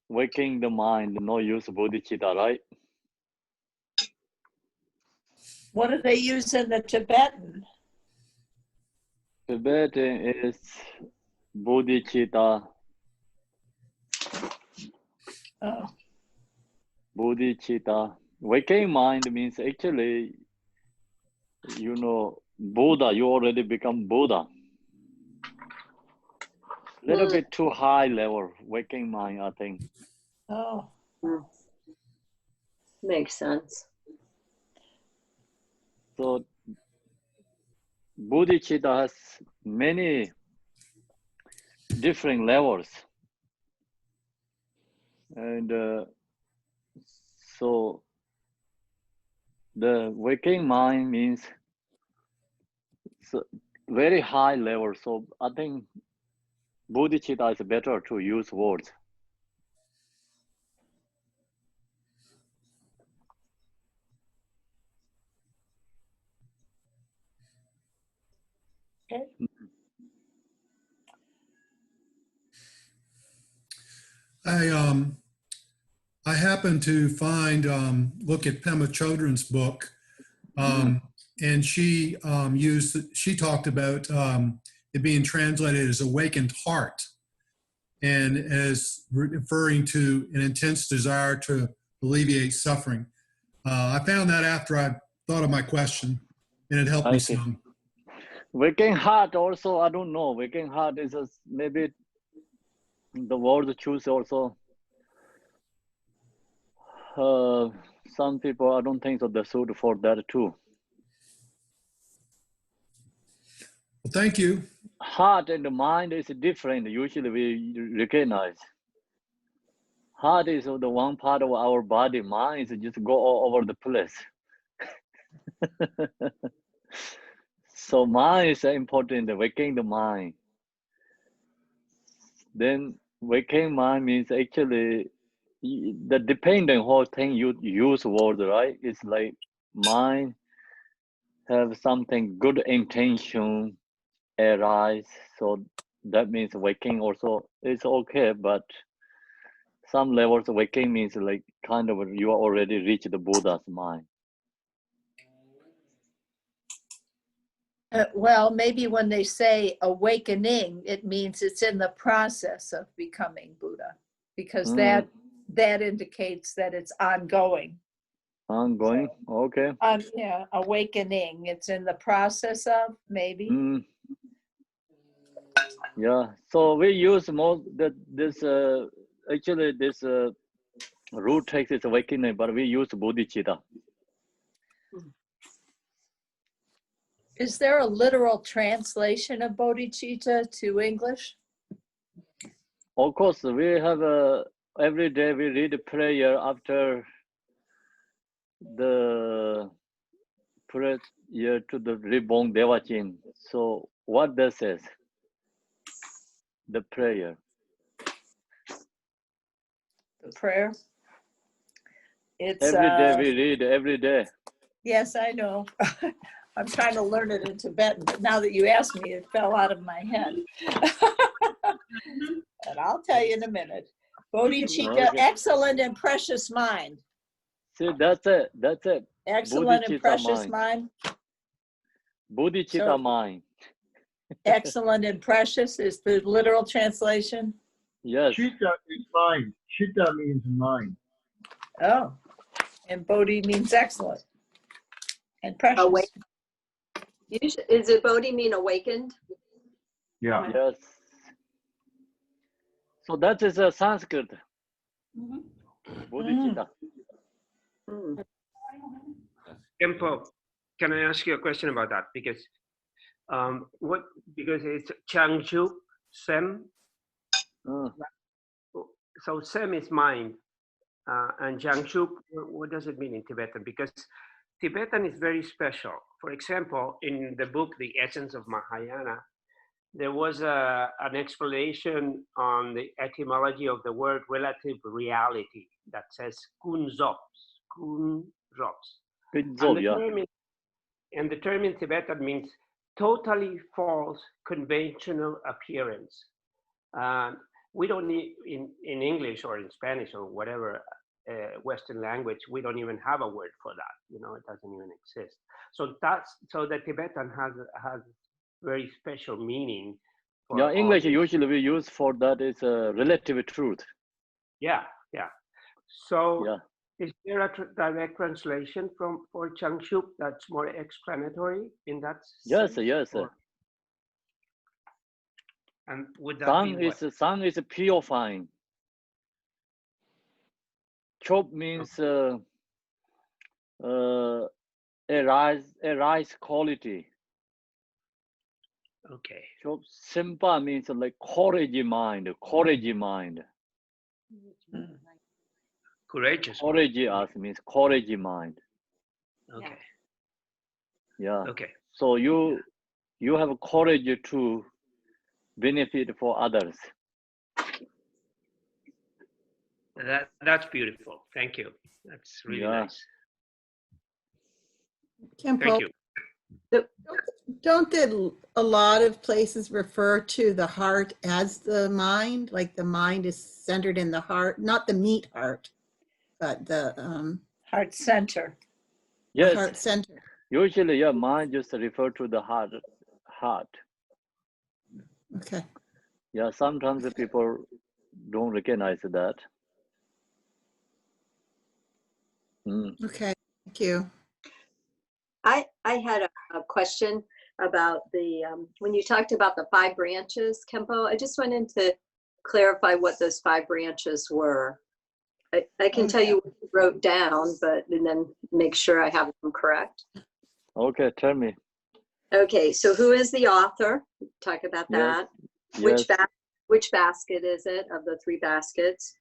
waking the mind, no use bodhicitta, right? What do they use in the Tibetan? Tibetan is bodhicitta. Oh. Bodhicitta. Waking mind means actually, you know, Buddha, you already become Buddha. Little bit too high level, waking mind, I think. Oh. Makes sense. So bodhicitta has many different levels. And so the waking mind means very high level. So I think bodhicitta is better to use words. Okay. I happened to find, look at Pema Chodron's book, and she talked about it being translated as awakened heart, and as referring to an intense desire to alleviate suffering. I found that after I thought of my question, and it helped me some. Waking heart also, I don't know. Waking heart is maybe the word choose also. Some people, I don't think so they're suited for that too. Well, thank you. Heart and the mind is different. Usually we recognize. Heart is the one part of our body. Mind is just go all over the place. So mind is important, waking the mind. Then waking mind means actually the dependent whole thing you use word, right? It's like mind have something good intention arise. So that means waking also is okay, but some levels of waking means like kind of you already reached the Buddha's mind. Well, maybe when they say awakening, it means it's in the process of becoming Buddha, because that indicates that it's ongoing. Ongoing, so, okay. Yeah, awakening. It's in the process of, maybe. Yeah. So we use most this root text is awakening, but we use bodhicitta. Is there a literal translation of bodhicitta to English? Of course, we have every day we read a prayer after the prayer to the reborn Devachin. So what that says? The prayer. The prayer? It's every day we read, every day. Yes, I know. I'm trying to learn it in Tibetan, but now that you asked me, it fell out of my head. And I'll tell you in a minute. Bodhicitta, okay. Excellent and precious mind. See, that's it. That's it. Excellent and precious mind. Bodhicitta mind. Excellent and precious is the literal translation. Yes. Chitta is mind. Chitta means mind. Oh, and Bodhi means excellent and precious. Is it Bodhi mean awakened? Yeah. Yes. So that is a Sanskrit. Bodhicitta. Tempo, can I ask you a question about that? Because because it's Changju, Sem. So Sem is mind, and Changju, what does it mean in Tibetan? Because Tibetan is very special. For example, in the book, The Essence of Mahayana, there was an explanation on the etymology of the word relative reality that says kunzops. And the term in Tibetan means totally false conventional appearance. we don't need in English or in Spanish or whatever Western language, we don't even have a word for that. You know, it doesn't even exist. So the Tibetan has very special meaning. For Yeah, all English these. usually we use for that is relative truth. Yeah. So Yeah. is there a direct translation for Changshuk that's more explanatory in that Yes, sense? yes. And would that be what? Sang is purifying. Chop means a rice quality. Okay. Chop Simpa means like courage mind. Courageous. Courage means courage mind. Okay. Yeah. Okay. So you have courage to benefit for others. That's beautiful. Thank you. That's really nice. Kempo, Thank you. don't a lot of places refer to the heart as the mind? Like the mind is centered in the heart, not the meat heart, but the Heart center. Yes. heart center. Usually, yeah, mind just refer to the heart. Okay. Yeah, sometimes the people don't recognize that. Okay, thank you. I had a question about the, when you talked about the 5 branches, Kempo, I just wanted to clarify what those 5 branches were. I can tell you what you wrote down, and then make sure I have them correct. Okay, tell me. Okay, so who is the author? Talk about that. Yes. Which basket is it of the 3 baskets?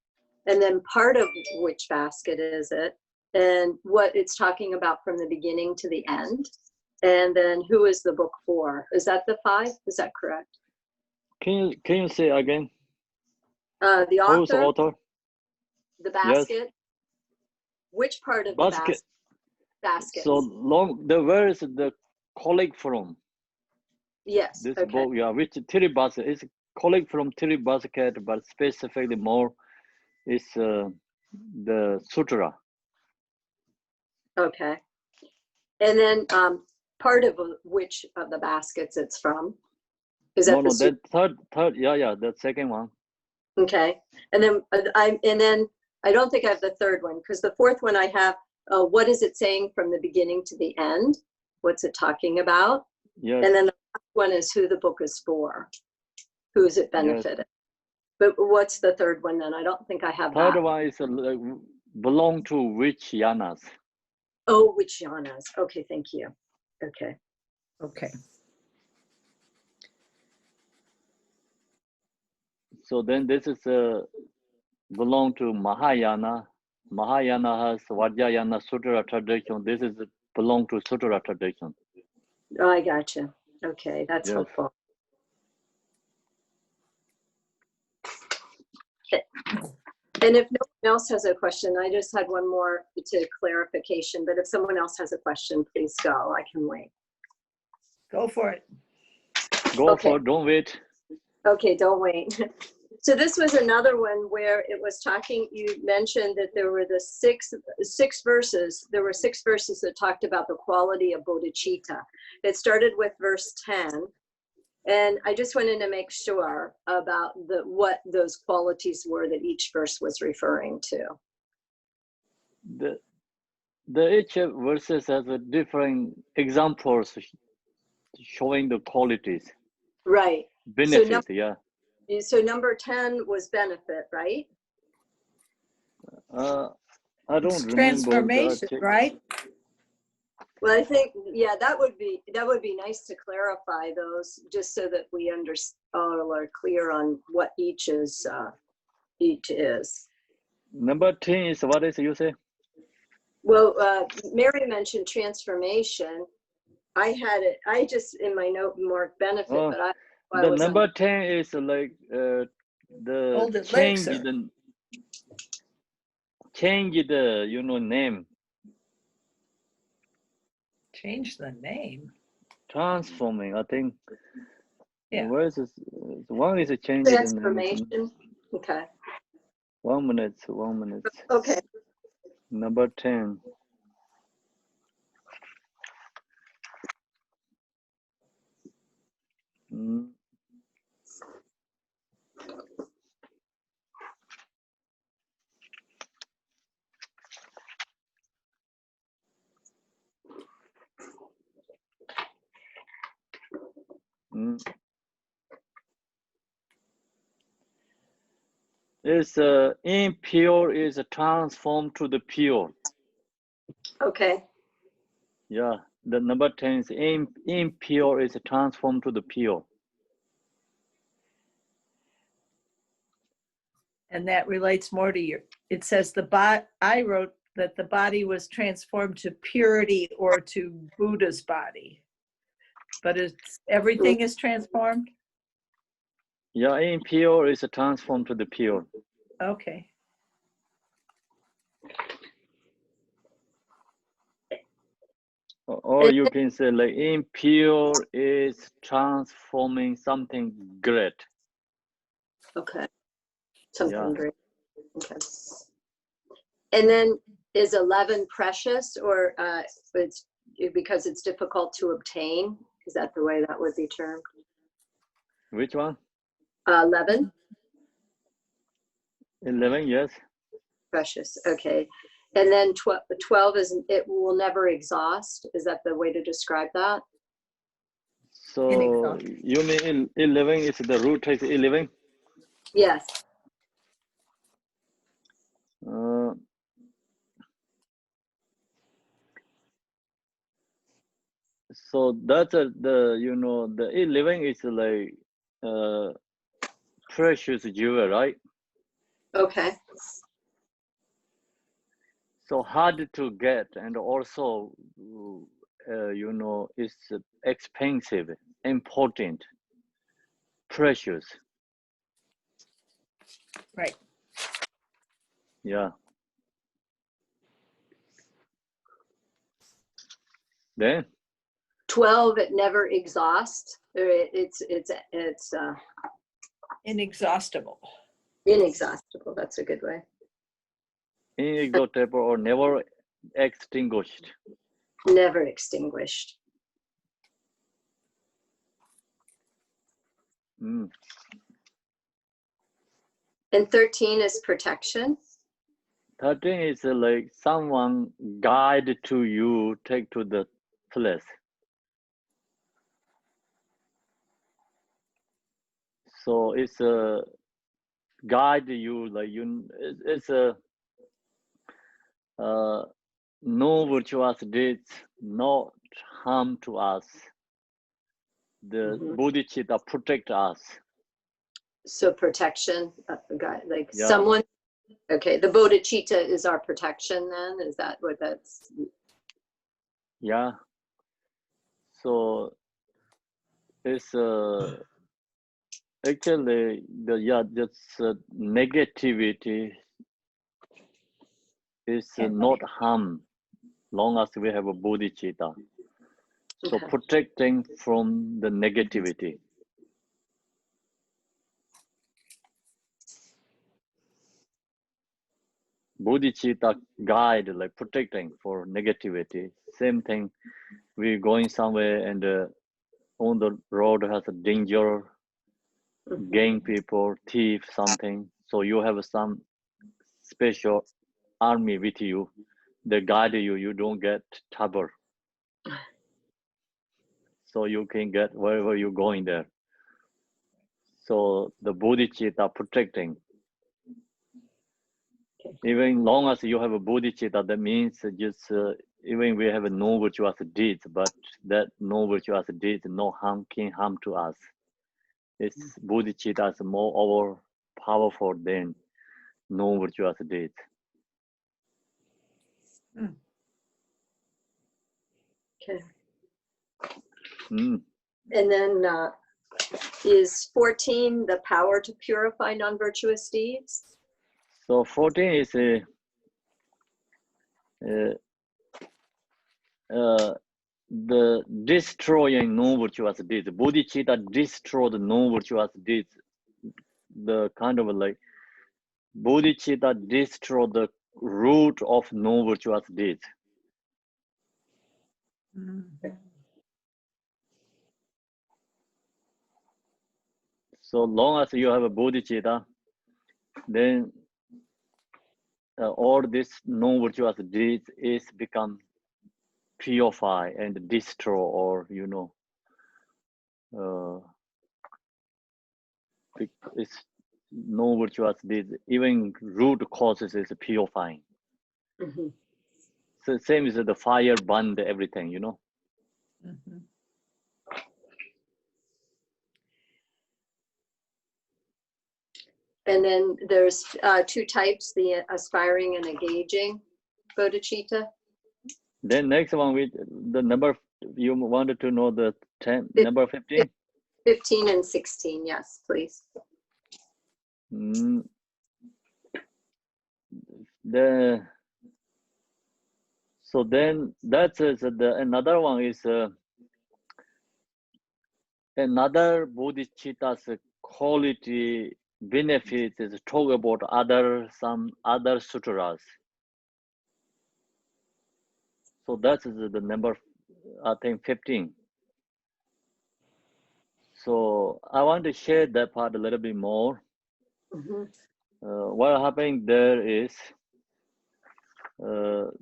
And then part of which basket is it? And what it's talking about from the beginning to the end? And then who is the book for? Is that the 5? Is that correct? Can you say again? The Who's author, author? the basket, which part of the basket? So long. Where is the colleague from? Yes. This Okay. book, yeah, which 3 basket is colleague from 3 basket, but specifically more is the sutra. Okay. And then part of which of the baskets it's from? Is that that third, yeah, the second one. Okay. And then I don't think I have the 3rd one, because the 4th one I have, what is it saying from the beginning to the end? What's it talking about? Yes. And then the last one is who the book is for. Who is it benefited? Yes. But what's the 3rd one then? I don't think I have that. Third one is belong to which yanas? Oh, which yanas? Okay, thank you. Okay. Okay. So then this is belong to Mahayana. Mahayana has Vajrayana Sutra tradition. This is belong to Sutra tradition. Oh, I gotcha. Okay, that's helpful. And if no one else has a question, I just had one more to clarification, but if someone else has a question, please go. I can wait. Go for it. Go for it, don't wait. Okay, don't wait. So this was another one where it was talking, you mentioned that there were the six verses. There were 6 verses that talked about the quality of bodhicitta. It started with verse 10. And I just wanted to make sure about what those qualities were that each verse was referring to. Each verses has a different examples showing the qualities. Right. Benefit, So number 10 was benefit, right? I don't remember. Transformation, right? Well, I think, yeah, that would be nice to clarify those, just so that we all are clear on what each is. Number 10 is what is you say? Well, Mary mentioned transformation. I had it. I just in my note marked benefit, but the number 10 is like the change the name. Change the name. Transforming, I think. Yeah. Where is this? One is a change in transformation. Okay. 1 minute, 1 minute. Okay. Number 10. Mm. Mm. It's impure is transformed to the pure. Okay. Yeah, the number 10 is impure is transformed to the pure. And that relates more to your, it says I wrote that the body was transformed to purity or to Buddha's body. But it's everything is transformed? Yeah, impure is transformed to the pure. Okay. Or you can say like impure is transforming something great. Okay. Something Yeah. great. Okay. And then is 11 precious, or it's because it's difficult to obtain? Is that the way that would be termed? Which one? 11 11, yes. precious. Okay. And then 12 is it will never exhaust. Is that the way to describe that? So Inexhaustible. you mean 11 is the root is 11? Yes. So that's the the 11 is like precious jewel, right? Okay. So hard to get, and also it's expensive, important, precious. Right. Yeah. Then 12 it never exhausts. Or it's Inexhaustible. inexhaustible. That's a good way. inexhaustible or never extinguished. Never extinguished. Mm. And 13 is protection. 13 is like someone guide to you, take to the place. So it's a guide you, like it's a no virtuous deeds, not harm to us. The Bodhisattva protect us. So protection, like Yeah. someone. Okay, the bodhicitta is our protection. Then is that what that's? Yeah. So it's actually just negativity is not harm, long as we have a bodhicitta. So Okay. protecting from the negativity. Bodhicitta guide, like protecting for negativity. Same thing, we're going somewhere and on the road has a danger, gang people, thief, something. So you have some special army with you. They guide you, you don't get trouble. So you can get wherever you're going there. So the bodhicitta protecting. Even long as you have a bodhicitta, that means just even we have a no virtuous deeds, but that no virtuous deeds, no harm can harm to us. It's bodhicitta is more powerful than no virtuous deeds. Okay. Mm. And then is 14 the power to purify non-virtuous deeds? So 14 is the destroying non-virtuous deeds. Bodhicitta destroy the non-virtuous deeds. The kind of like bodhicitta destroy the root of non-virtuous deeds. So long as you have a bodhicitta, then all this non-virtuous deeds is become purify and destroy, or it's non-virtuous deeds. Even root causes is purifying. Mhm. So same as the fire burned everything, And then there's two types, the aspiring and engaging bodhicitta. Then next one with the number, you wanted to know the 10, number 15? 15 and 16, yes, please. So then that's another one is another bodhicitta's quality benefits is talk about some other sutras. So that is the number, I think 15. So I want to share that part a little bit more. What happening there is,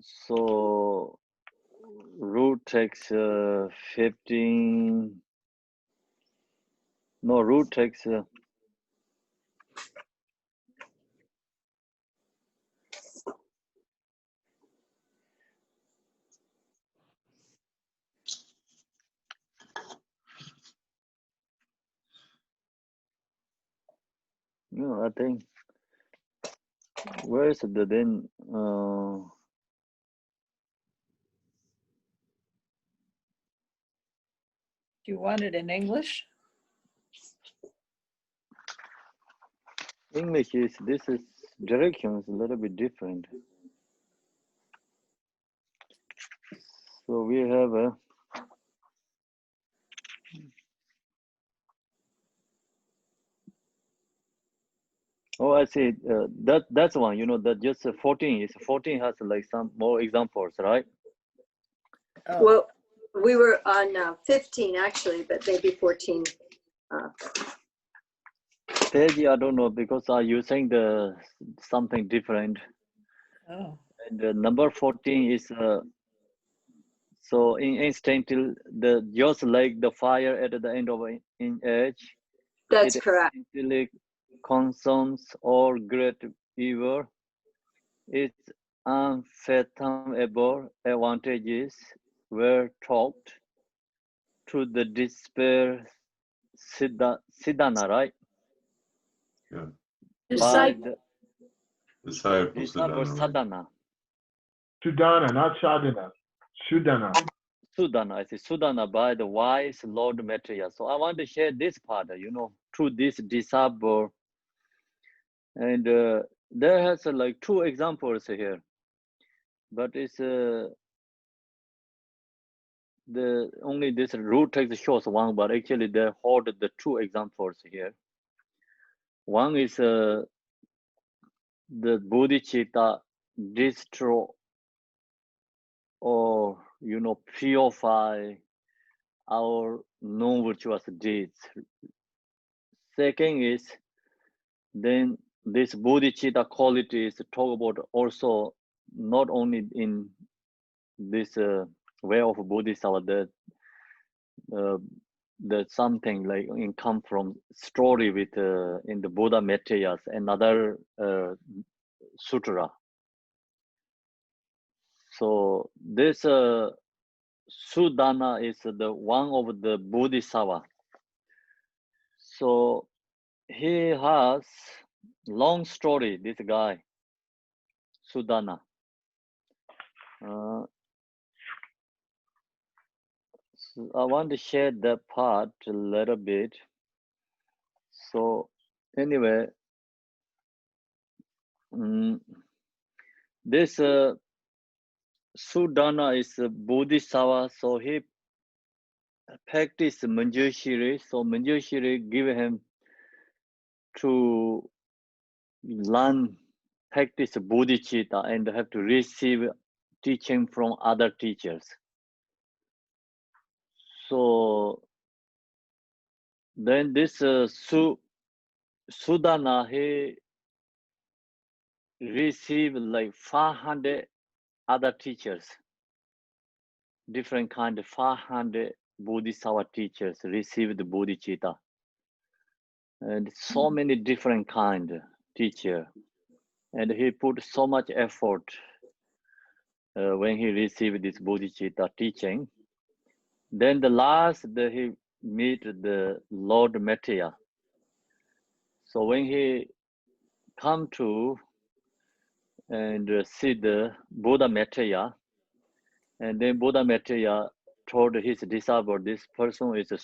so root takes 15. No, root takes. I think. Where is the then? Do you want it in English? English is, this is direction is a little bit different. So we have a, oh, I see. That's one, that just 14 is 14 has like some more examples, right? Oh. Well, we were on 15 actually, but maybe 14. Page, I don't know, because you're saying something different. Oh. And number 14 is so in instinct, just like the fire at the end of an edge. That's it correct. Instinctively consumes all great evil. Its unfathomable advantages were taught to the despair Siddhana, right? Yeah. By Disciple. the Disciple disciple Siddhana. sadhana. Sudana, not sadhana. Sudana. Sudhana, I say Sudhana by the wise Lord Maitreya. So I want to share this part, through this disciple. And there has like two examples here, but it's only this root text shows one, but actually they hold the two examples here. One is the bodhicitta destroy or purify our non-virtuous deeds. Second is then this bodhicitta quality is talk about also not only in this way of bodhisattva that something like in come from story with in the Buddha Maitreya's another sutra. So this Sudana is the one of the Bodhisattva. So he has long story, this guy, Sudana. So I want to share that part a little bit. So anyway, this Sudana is a Bodhisattva, so he practiced Manjushri. So Manjushri give him to learn practice bodhicitta and have to receive teaching from other teachers. So then this Sudana, he received like 500 other teachers, different kind of 500 Bodhisattva teachers received bodhicitta, and so many different kind of teacher, and he put so much effort when he received this bodhicitta teaching. Then the last that he meet the Lord Metteyya. So when he come to and see the Buddha Metteyya, and then Buddha Metteyya told his disciple, this person is a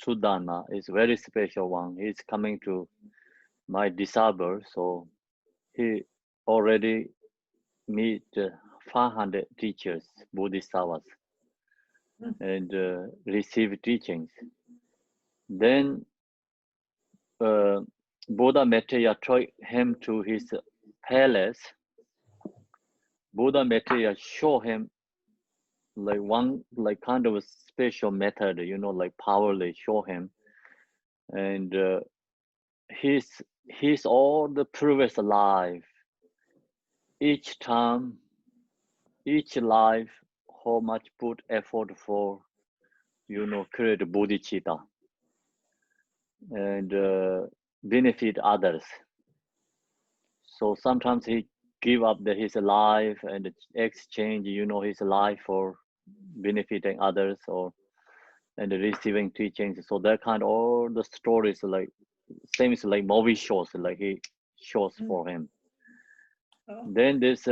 Sudana, is very special one. He's coming to my disciple, so he already meet 500 teachers, Bodhisattvas, and receive teachings. Then Buddha Metteyya took him to his palace. Buddha Metteyya show him like one like kind of a special method, you know, like powerfully show him, and his all the previous life, each time, each life, how much put effort for, you know, create bodhicitta and benefit others. So sometimes he give up his life and exchange, you know, his life for benefiting others or and receiving teachings. So that kind of all the stories like same as like movie shows, like he shows for him. Oh. Then this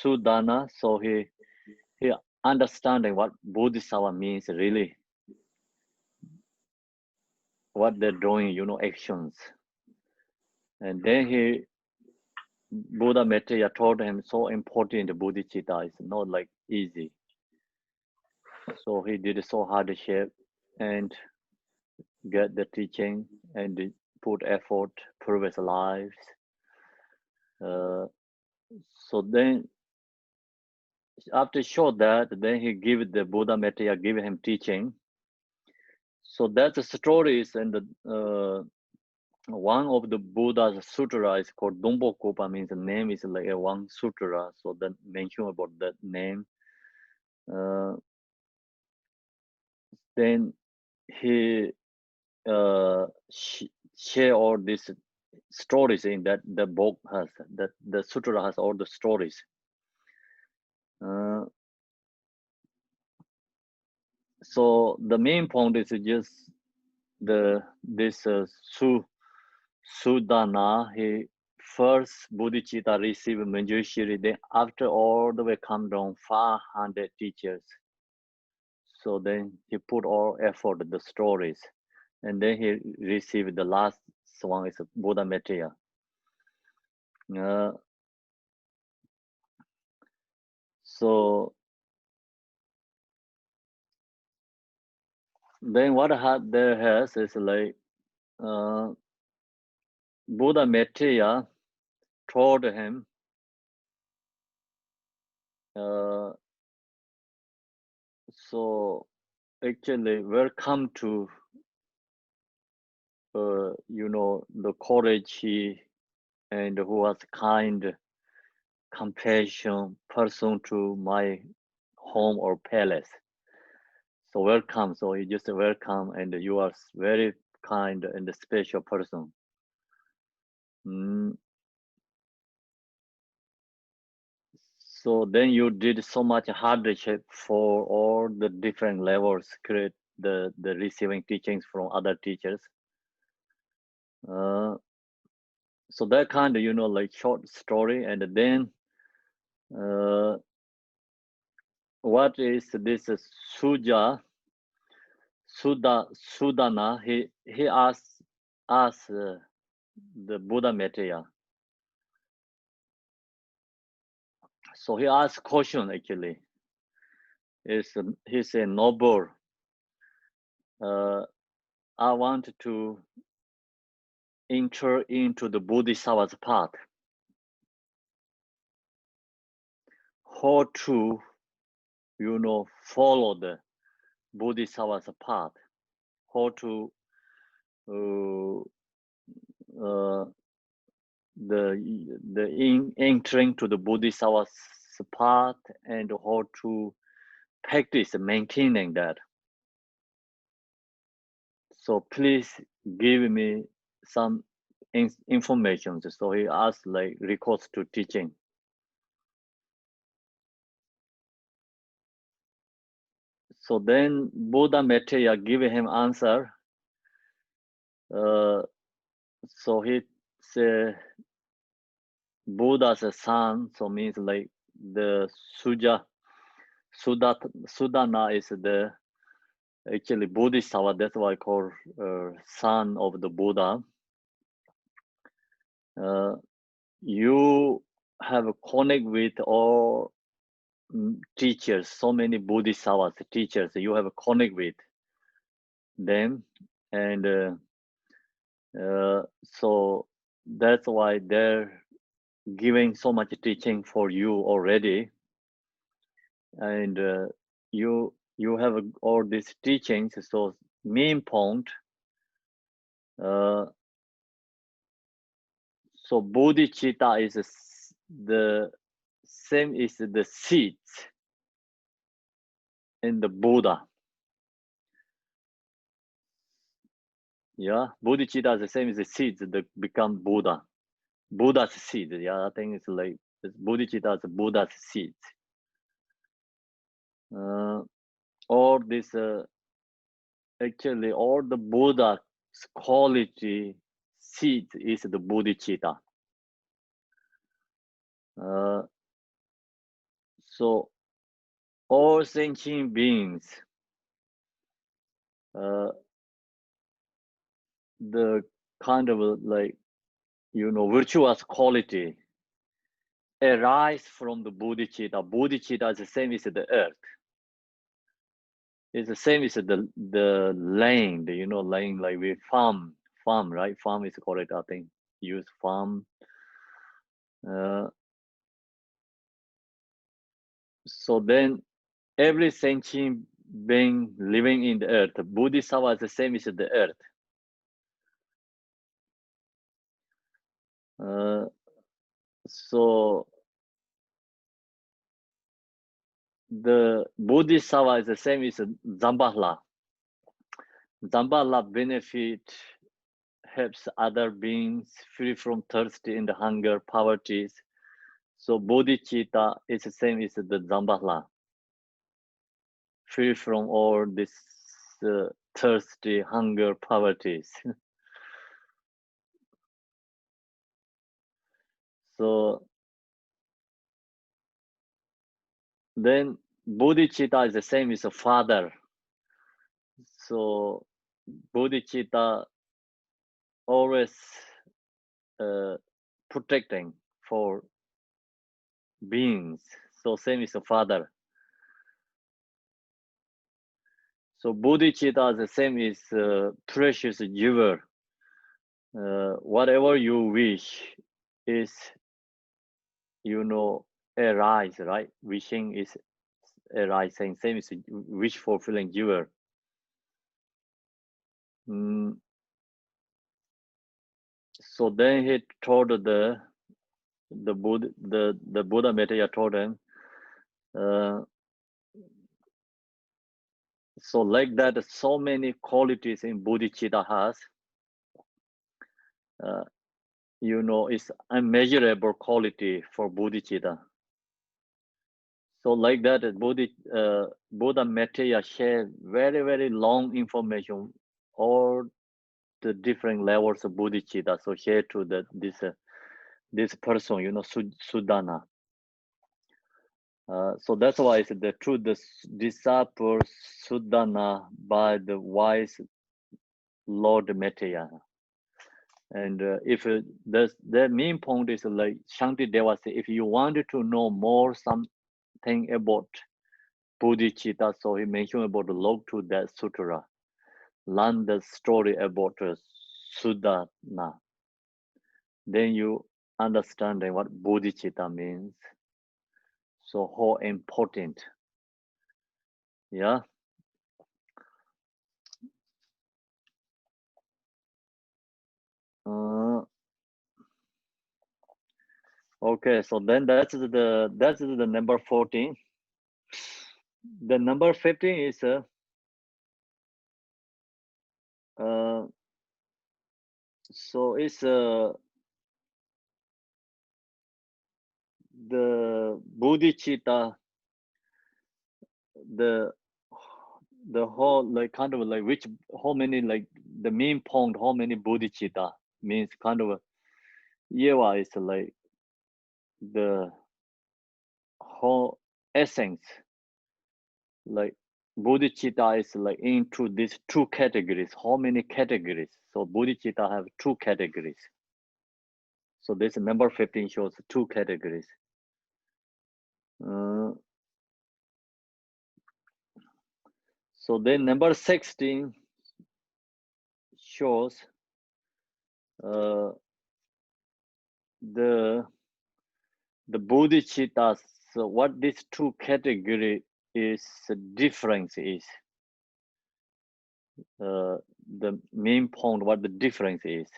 Sudana, so he understanding what Bodhisattva means really, what they're doing, you know, actions. And then Buddha Metteyya told him so important bodhicitta is not like easy. So he did so hardship and get the teaching and put effort, previous lives. So then after show that, then he give the Buddha Metteyya give him teaching. So that's the stories and the one of the Buddha's sutra is called Dombokopa, means the name is like a one sutra. So then mention about that name. Then he share all these stories in that the book has, that the sutra has all the stories. So the main point is just this Sudana, he first bodhicitta received Manjushri, then after all the way come down 500 teachers. So then he put all effort the stories, and then he received the last one is Buddha Metteyya. So then what there has is like Buddha Metteyya told him so actually welcome to you know, the courage and who was kind, compassion person to my home or palace. So welcome. So you just welcome, and you are very kind and special person. So then you did so much hardship for all the different levels, create the receiving teachings from other teachers. So that kind of, you know, like short story. And then what is this Sudana? He asked the Buddha Metteyya. So he asked question actually. He said, Noble, I want to enter into the Bodhisattva's path. How to, follow the Bodhisattva's path. How to entering to the Bodhisattva's path and how to practice maintaining that. So please give me some information. So he asked like recourse to teaching. So then Buddha Maitreya give him answer. So he said Buddha's son, so means like the Sudana is the actually Bodhisattva, that's why I call son of the Buddha. You have a connect with all teachers, so many Bodhisattvas, teachers, you have a connect with them. And so that's why they're giving so much teaching for you already. And you have all these teachings. So main point, so bodhicitta is the same is the seeds in the Buddha. Yeah, bodhicitta is the same as the seeds that become Buddha. Buddha's seed. Yeah, I think it's like bodhicitta is Buddha's seeds. All this actually all the Buddha's quality seed is the bodhicitta. So all sentient beings, the kind of like virtuous quality arise from the bodhicitta. Bodhicitta is the same as the earth. It's the same as the land, land like we farm, right? Farm is correct, I think. Use farm. So then every sentient being living in the earth, Bodhisattva is the same as the earth. So the Bodhisattva is the same as Zambala. Zambala benefit, helps other beings free from thirst and hunger, poverty. So bodhicitta is the same as the Zambala, free from all this thirsty, hunger, poverty. So then bodhicitta is the same as a father. So bodhicitta always protecting for beings. So same as a father. So bodhicitta is the same as precious giver. Whatever you wish is, arise, right? Wishing is arising, same as wish fulfilling giver. So then he told the Buddha Maitreya told him, so like that, so many qualities in bodhicitta has, it's unmeasurable quality for bodhicitta. So like that, Buddha Maitreya shared very, very long information, all the different levels of bodhicitta. So share to this person, Sudana. So that's why it's the true disciple Sudana by the wise Lord Maitreya. And if the main point is like Shanti Deva said, if you wanted to know more something about bodhicitta, so he mentioned about the log to that sutra. Learn the story about Sudana. then you understand what bodhicitta means. So how important. Yeah. Okay, so then that's the number 14. The number 15 is so it's the bodhicitta, the whole like kind of like which how many like the main point how many bodhicitta means kind of yewa is like the whole essence, like bodhicitta is like into these two categories. How many categories? So bodhicitta have two categories. So this number 15 shows two categories. So then number 16 shows the bodhicitta. So what these two category is difference is the main point. What the difference is.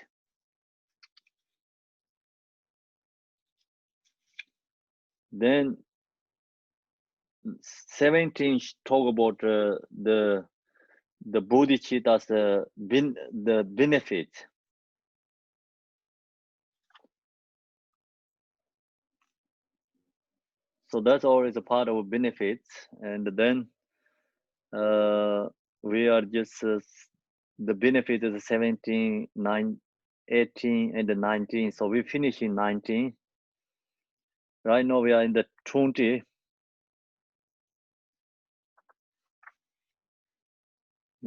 Then 17 talk about the bodhicitta's the benefits. So that's always a part of benefits, and then we are just the benefit is 17, 9, 18, and 19. So we finish in 19. Right now we are in the 20.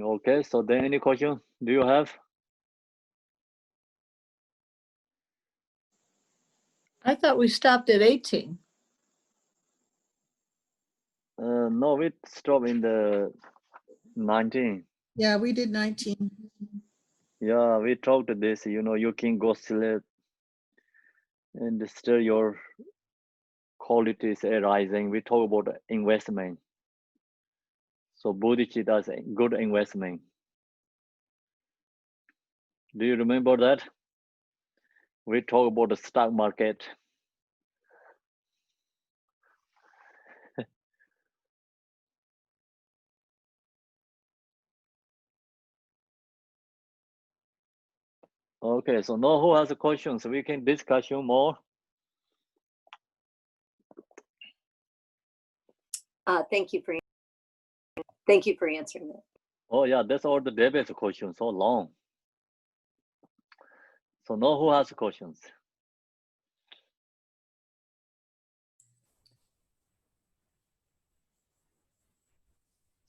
Okay, so then any question do you have? I thought we stopped at 18. No, we stop in the 19. Yeah, we did 19. Yeah, we talked this, you can go sleep and still your qualities arising. We talk about investment. So bodhicitta is a good investment. Do you remember that? We talk about the stock market. Okay, so now who has a question? So we can discuss more. Thank you for answering that. Oh yeah, that's all the debate questions, so long. So now who has questions?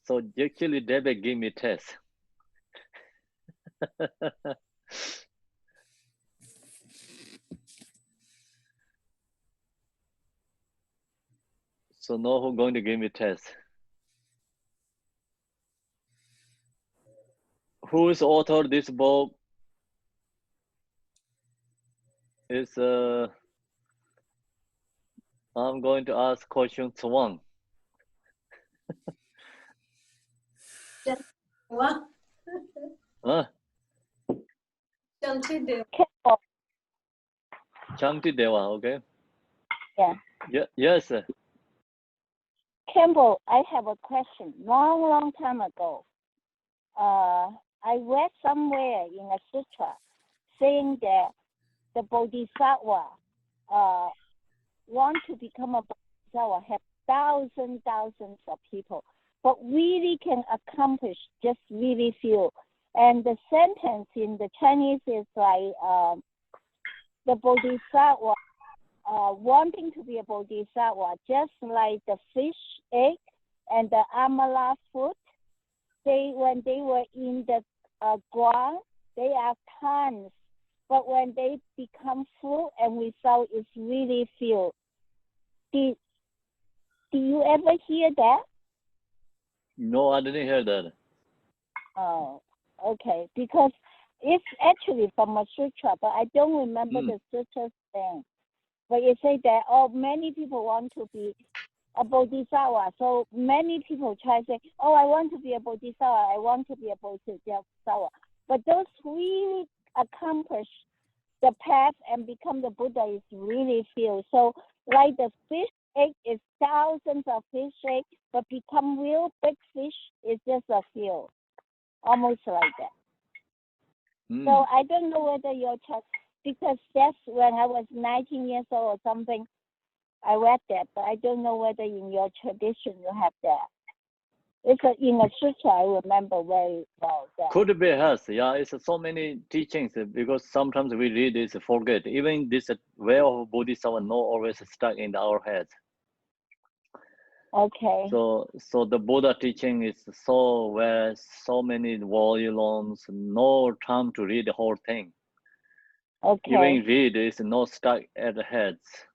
So actually David gave me test. So now who's going to give me test? Who is author this book? Is I'm going to ask questions one. What? Huh? Campbell. Chanti Deva, okay? Yeah. Yes. Campbell, I have a question. Long time ago, I read somewhere in a sutra saying that the Bodhisattva want to become a Bodhisattva have thousands of people, but really can accomplish just really few. And the sentence in the Chinese is like the Bodhisattva wanting to be a Bodhisattva, just like the fish egg and the amala fruit. When they were in the ground, they are tons, but when they become full and result is really few. Do you ever hear that? No, I didn't hear that. Oh, okay. Because it's actually from a sutra, but I don't remember the sutra's name. But it says that, oh, many people want to be a bodhisattva. So many people try to say, oh, I want to be a bodhisattva. I want to be a bodhisattva. But those who really accomplish the path and become the Buddha is really few. So like the fish egg is thousands of fish eggs, but become real big fish is just a few, almost like that. So I don't know whether your child, because that's when I was 19 years old or something, I read that, but I don't know whether in your tradition you have that. It's in a sutra, I remember very well. That. Could be has, yeah. It's so many teachings because sometimes we read this forget. Even this way of Bodhisattva not always stuck in our heads. Okay. So the Buddha teaching is so where so many volumes, no time to read the whole thing. Okay. Even read is not stuck at the heads.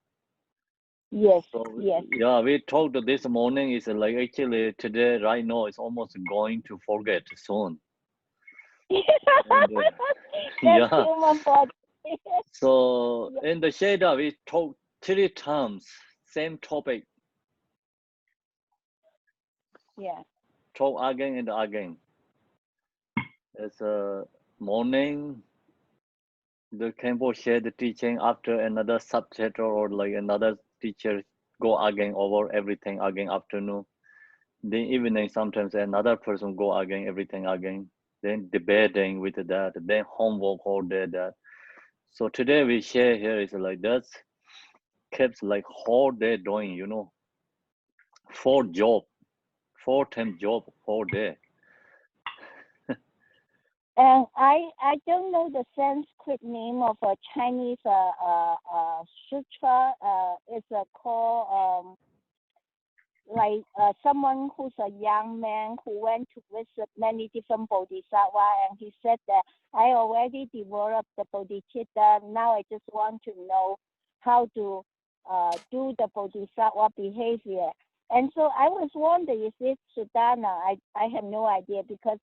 Yes. So, yes. Yeah, we talked this morning. Is like actually today, right now, it's almost going to forget soon. And, That's human body. So in the Sheda, we talked 3 times, same topic. Yeah. Talk again and again. It's morning. The Kempo share the teaching after another subject or like another teacher go again over everything again afternoon. Then evening sometimes another person go again everything again. Then debating with that. Then homework all day that. So today we share here is like that's kept like whole day doing, you know, 4 time job whole day. And I don't know the Sanskrit name of a Chinese sutra. It's called like someone who's a young man who went to visit many different bodhisattva, and he said that I already developed the bodhicitta. Now I just want to know how to do the bodhisattva behavior. And so I was wondering, is it Sudana? I have no idea because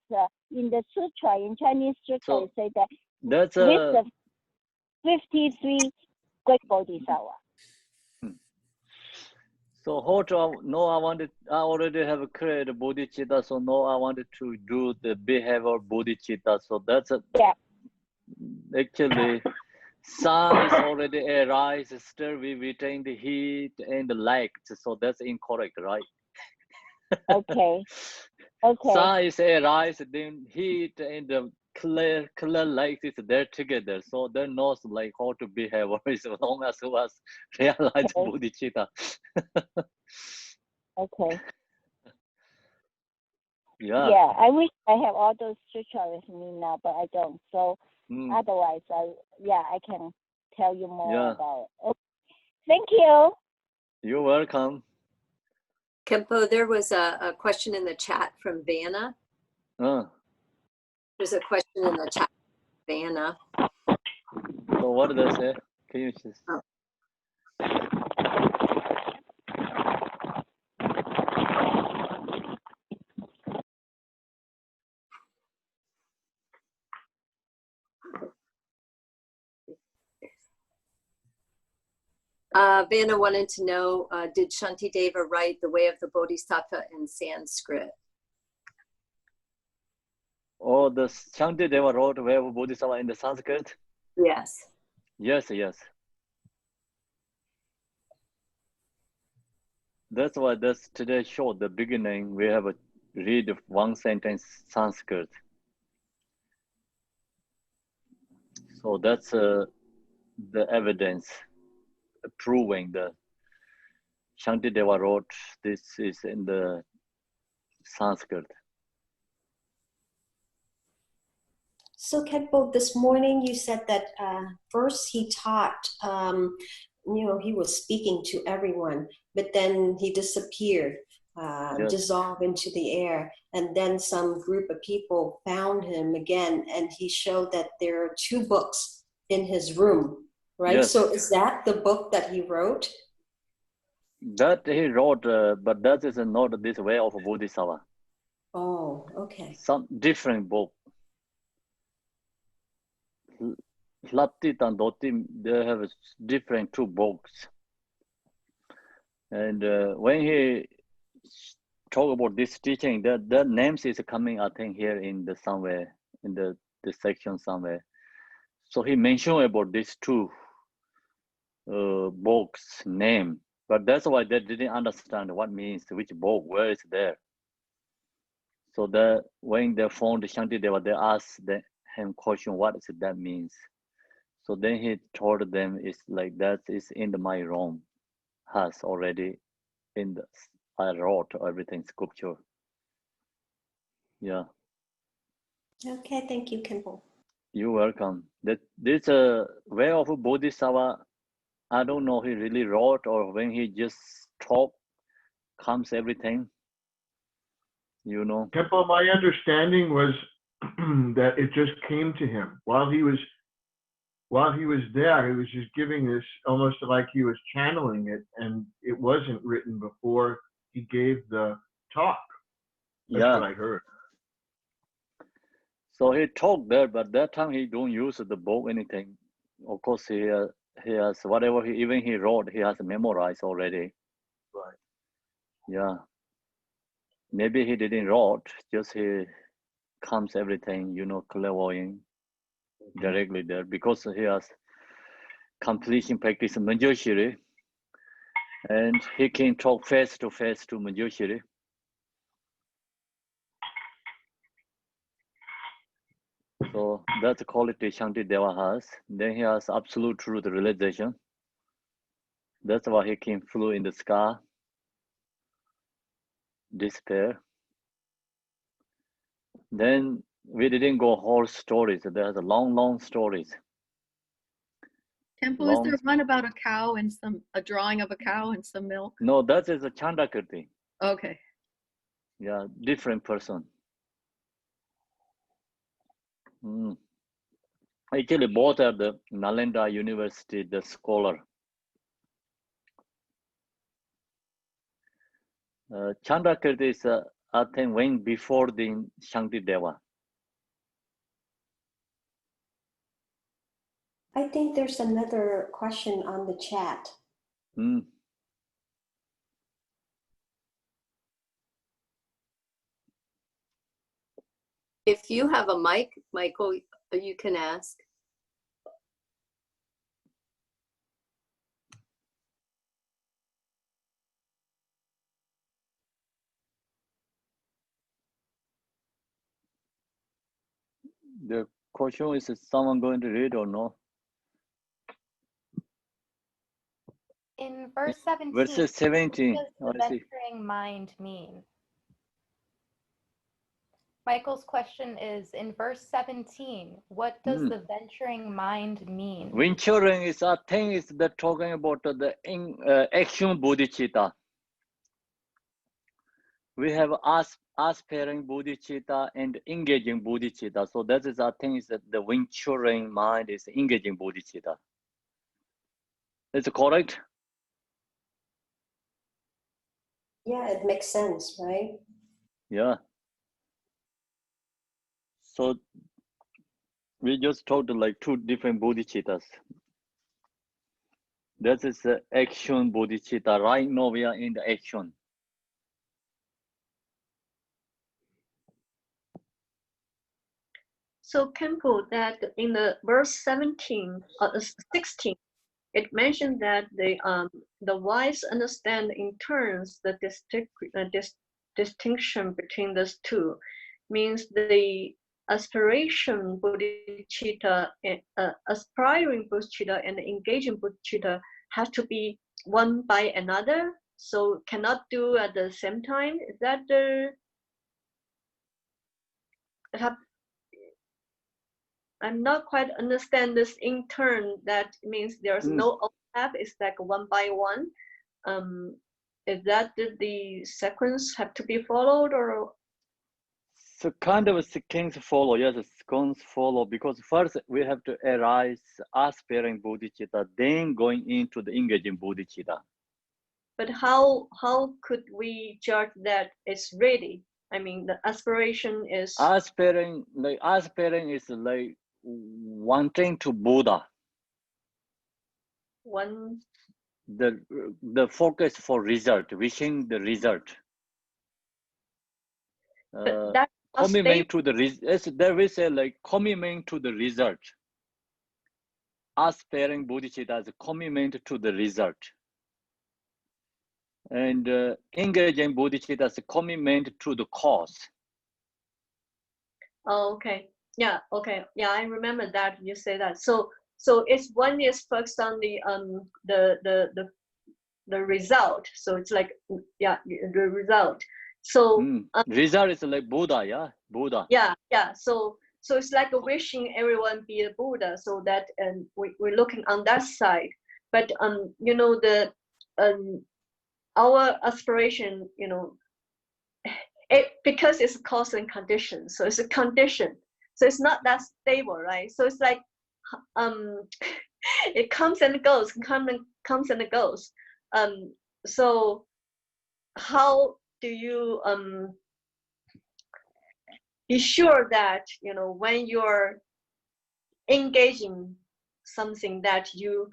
in the sutra, in Chinese sutra, it says that that's with the 53 great bodhisattva. So how to no, I already have created bodhicitta. So now I wanted to do the behavior bodhicitta. So that's actually sun is already arise. Still we retain the heat and the light. So that's incorrect, right? Okay. Okay. Sun is arise, then heat and the clear light is there together. So they knows like how to behave as long as was realize bodhicitta. Okay. Yeah. Yeah, I wish I have all those sutra with me now, but I don't. So otherwise, I can tell you more about it. Okay. Thank you. You're welcome. Kempo, there was a question in the chat from Vanna. There's a question in the chat from Vanna. So what did I say? Can you just... Vanna wanted to know, did Shantideva write The Way of the Bodhisattva in Sanskrit? Oh, the Shantideva wrote Way of Bodhisattva in the Sanskrit? Yes. Yes. That's why that's today show the beginning. We have a read one sentence Sanskrit. So that's the evidence proving that Shantideva wrote this is in the Sanskrit. So Kempo, this morning you said that first he taught, he was speaking to everyone, but then he disappeared, dissolved into the air. And then some group of people found him again, and he showed that there are 2 books in his room, right? Yes. So is that the book that he wrote? That he wrote, but that is not this Way of Bodhisattva. Oh, okay. Some different book. Laptit and Dotim, they have different two books. And when he talk about this teaching, the names is coming, I think, here in the somewhere, in the section somewhere. So he mentioned about these two books name, but that's why they didn't understand what means, which book, where is there. So when they found Shantideva, they asked him question, what does that means? So then he told them, it's like that is in my room, has already in the, I wrote everything sculpture. Yeah. Okay, thank you, Kempo. You're welcome. This way of Bodhisattva, I don't know he really wrote or when he just talk comes everything, you know. Kempo, my understanding was that it just came to him while he was there. He was just giving this almost like he was channeling it, and it wasn't written before he gave the talk. That's what I heard. So he talked there, but that time he don't use the book anything. Of course, he has whatever he wrote, he has memorized already. Right. Yeah. Maybe he didn't wrote, just he comes everything, you know, clairvoyant directly there because he has completion practice Manjushri, and he can talk face to face to Manjushri. So that's the quality Shantideva has. Then he has absolute truth realization. That's why he can flew in the sky, despair. Then we didn't go whole stories. There's a long stories. Temple, is there one about a cow and a drawing of a cow and some milk? No, that is a Chandakirti. Okay. Yeah, different person. Actually, both are the Nalanda University, the scholar. Chandakirti is, I think, went before the Shantideva. I think there's another question on the chat. If you have a mic, Michael, you can ask. The question is someone going to read or no? In verse 17, Verse 17. what does the venturing mind mean? Michael's question is, in verse 17, what does the venturing mind mean? Venturing is, I think, is the talking about the action bodhicitta. We have aspiring bodhicitta and engaging bodhicitta. So that is, I think, is that the venturing mind is engaging bodhicitta. Is it correct? Yeah, it makes sense, right? Yeah. So we just talked like two different bodhicittas. That is the action bodhicitta. Right now we are in the action. So Kempo, that in the verse 16, it mentioned that the wise understand in turns the distinction between those two. Means the aspiration bodhicitta, aspiring bodhicitta and engaging bodhicitta have to be one by another, so cannot do at the same time. Is that I'm not quite understand this in turn. That means there's no overlap. It's like one by one. Is that the sequence have to be followed, or? So kind of a sequence follow. Yes, a sequence follow, because first we have to arise aspiring bodhicitta, then going into the engaging bodhicitta. But how could we judge that it's ready? I mean, the aspiration is aspiring is like wanting to Buddha. One. The focus for result, wishing the result. But that's not Commitment stable. to the there is a like commitment to the result. Aspiring bodhicitta is a commitment to the result. And engaging bodhicitta is a commitment to the cause. Oh, okay. Yeah. Okay. Yeah, I remember that you say that. So it's one is focused on the result. So it's like, yeah, the result. So result is like Buddha, yeah, Buddha. Yeah. So it's like a wishing everyone be a Buddha, so that and we're looking on that side. But you know, the our aspiration, you know, it because it's cause and condition, so it's a condition, so it's not that stable, right? So it's like it comes and goes, comes and goes. So how do you be sure that, you know, when you're engaging something that you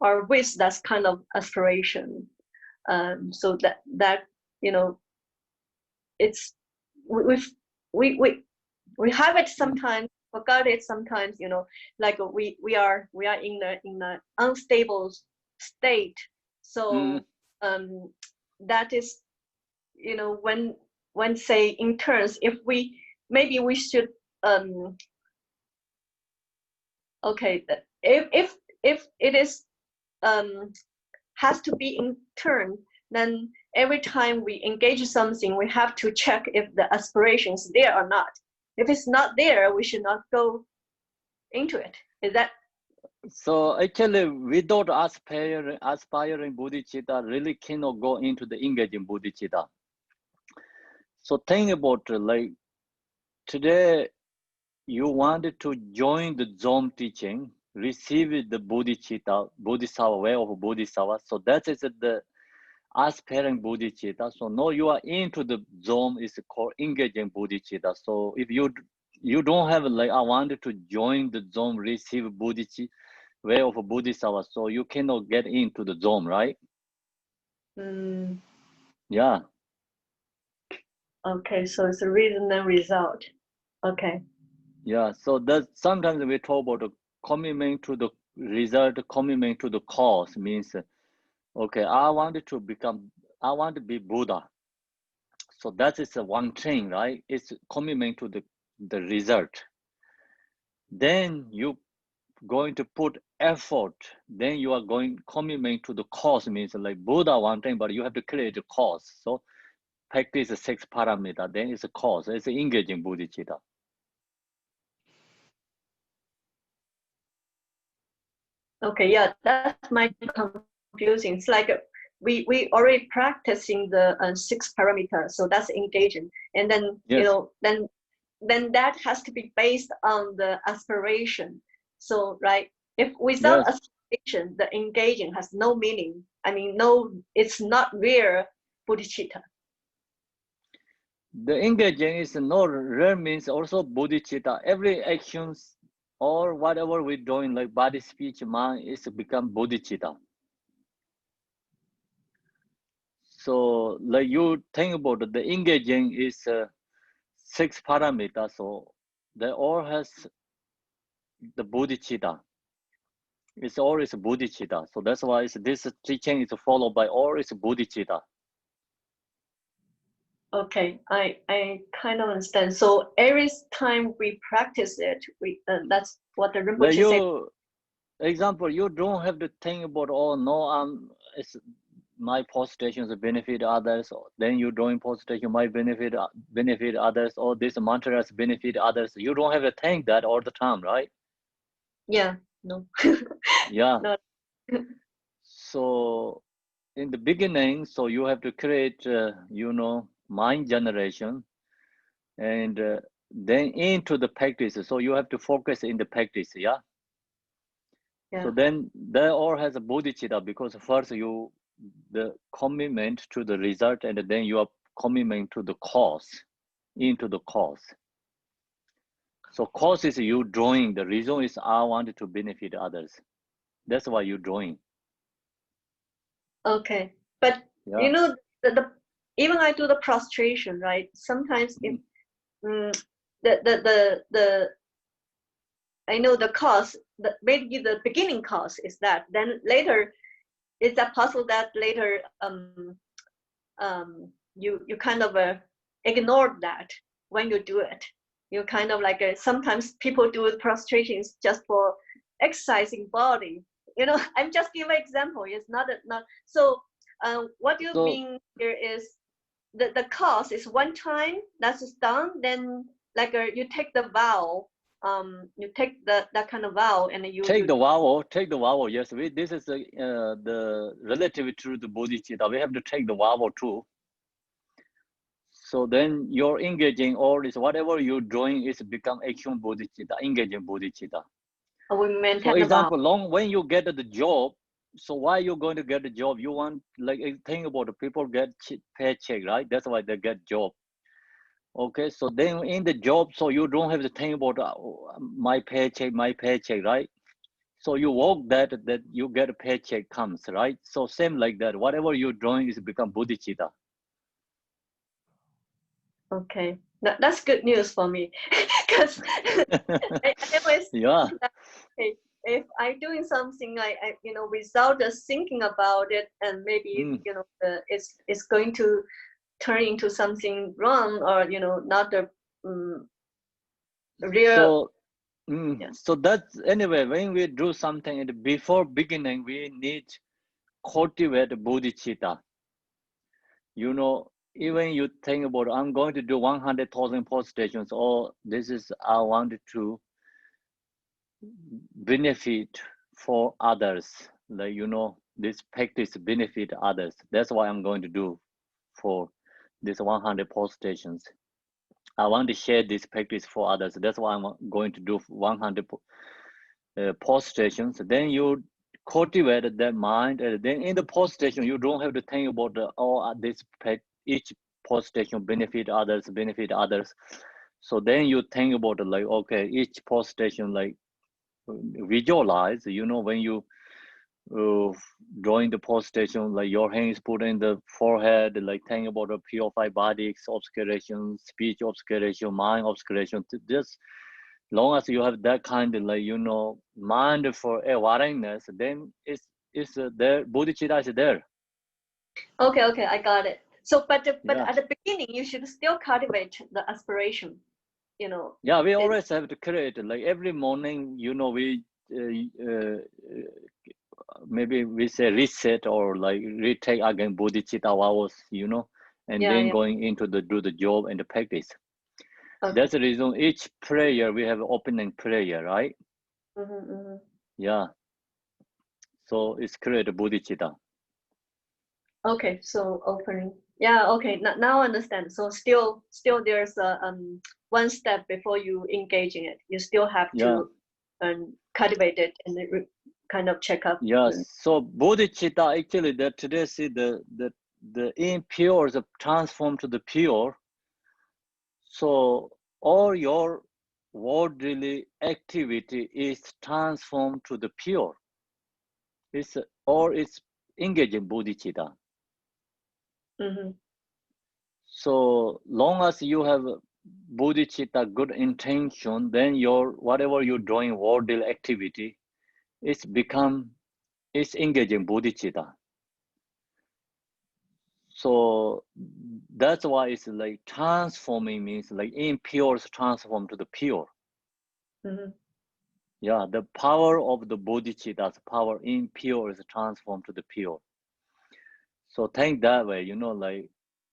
are with that kind of aspiration, so that you know, it's we have it sometimes, forgot it sometimes, you know, like we are in a unstable state. So that is, you know, when say in turns, if we maybe we should okay, if it is has to be in turn, then every time we engage something, we have to check if the aspiration is there or not. If it's not there, we should not go into it. Is that? So actually, without aspiring bodhicitta, really cannot go into the engaging bodhicitta. So think about like today, you wanted to join the Zom teaching, receive the bodhicitta, bodhisattva, way of bodhisattva. So that is the aspiring bodhicitta. So now you are into the Zom is called engaging bodhicitta. So if you don't have like I wanted to join the Zom, receive bodhicitta, way of bodhisattva, so you cannot get into the Zom, right? Yeah. Okay, so it's a reason and result. Okay. Yeah, so that sometimes we talk about the commitment to the result, commitment to the cause means, okay, I want to be Buddha. So that is one thing, right? It's commitment to the result. Then you going to put effort. Then you are going commitment to the cause means like Buddha one thing, but you have to create a cause. So practice 6 parameter. Then it's a cause. It's engaging bodhicitta. Okay, yeah, that might be confusing. It's like we already practicing the 6 parameters, so that's engaging, and then you know, then that has to be based on the aspiration. So right, if without aspiration, the engaging has no meaning. I mean, no, it's not real bodhicitta. The engaging is no real means also bodhicitta. Every actions or whatever we're doing, like body, speech, mind, is become bodhicitta. So like you think about it, the engaging is 6 parameters. So they all has the bodhicitta. It's always bodhicitta. So that's why this teaching is followed by all is bodhicitta. Okay, I kind of understand. So every time we practice it, that's what the Rinpoche said. Example, you don't have to think about, oh no, it's my postulations benefit others. Then you doing postulation might benefit others, or this mantras benefit others. You don't have to think that all the time, right? Yeah, no. Yeah. No. So in the beginning, so you have to create, you know, mind generation, and then into the practice. So you have to focus in the practice, yeah. Yeah. So then that all has a bodhicitta, because first the commitment to the result, and then you are commitment to the cause, into the cause. So cause is you drawing. The reason is I wanted to benefit others. That's why you drawing. Okay, but Yeah. you know even I do the prostration, right? Sometimes if the I know the cause, basically the beginning cause is that. Then later, is that possible that later you kind of ignore that when you do it? You kind of like sometimes people do prostrations just for exercising body. You know, I'm just giving an example. It's not so. What you mean here is the cause is one time that's done. Then like you take the vow. You take that kind of vow and you take the vow. Take the vow. Yes, this is the relative to the bodhicitta. We have to take the vow too. So then you're engaging all this, whatever you're doing is become action bodhicitta, engaging bodhicitta. We maintain for example, when you get the job, so why you're going to get the job? You want, like, think about the people get paycheck, right? That's why they get job. Okay, so then in the job, so you don't have to think about my paycheck, right? So you work that you get a paycheck comes, right? So same like that, whatever you're doing is become bodhicitta. Okay, that's good news for me, because I always think that, hey, if I'm doing something I you know, without just thinking about it, and maybe you know it's going to turn into something wrong, or you know, not a real. So that's, anyway, when we do something before beginning, we need cultivate bodhicitta. You know, even you think about, I'm going to do 100,000 post-stations, or this is, I wanted to benefit for others. Like, you know, this practice benefit others. That's why I'm going to do for this 100 post-stations. I want to share this practice for others. That's why I'm going to do 100 post-stations. Then you cultivate that mind, and then in the post-station, you don't have to think about each post-station benefit others. So then you think about it like, okay, each post-station, like, visualize, you know, when you drawing the post-station, like your hand is put in the forehead, like think about the purified body obscuration, speech obscuration, mind obscuration. Just long as you have that kind of, like, you know, mind for awareness, then it's there, bodhicitta is there. Okay, I got it. So, but at the beginning, you should still cultivate the aspiration, you know. Yeah, we always have to create, like every morning, you know, we maybe we say reset, or like retake again bodhicitta hours, you know, and then going into do the job and the practice. Okay. That's the reason each prayer we have opening prayer, right? Yeah. So it's create bodhicitta. Okay, so opening. Yeah, okay. Now I understand. So still there's a one step before you engage in it. You still have to cultivate it and kind of check up. Yes. So bodhicitta, actually, that today see the impure is transformed to the pure. So all your worldly activity is transformed to the pure. It's engaging bodhicitta. So long as you have bodhicitta, good intention, then whatever you're doing worldly activity, it's engaging bodhicitta. So that's why it's like transforming, means like impure is transformed to the pure. Yeah, the power of the bodhicitta's power, impure is transformed to the pure. So think that way, you know, like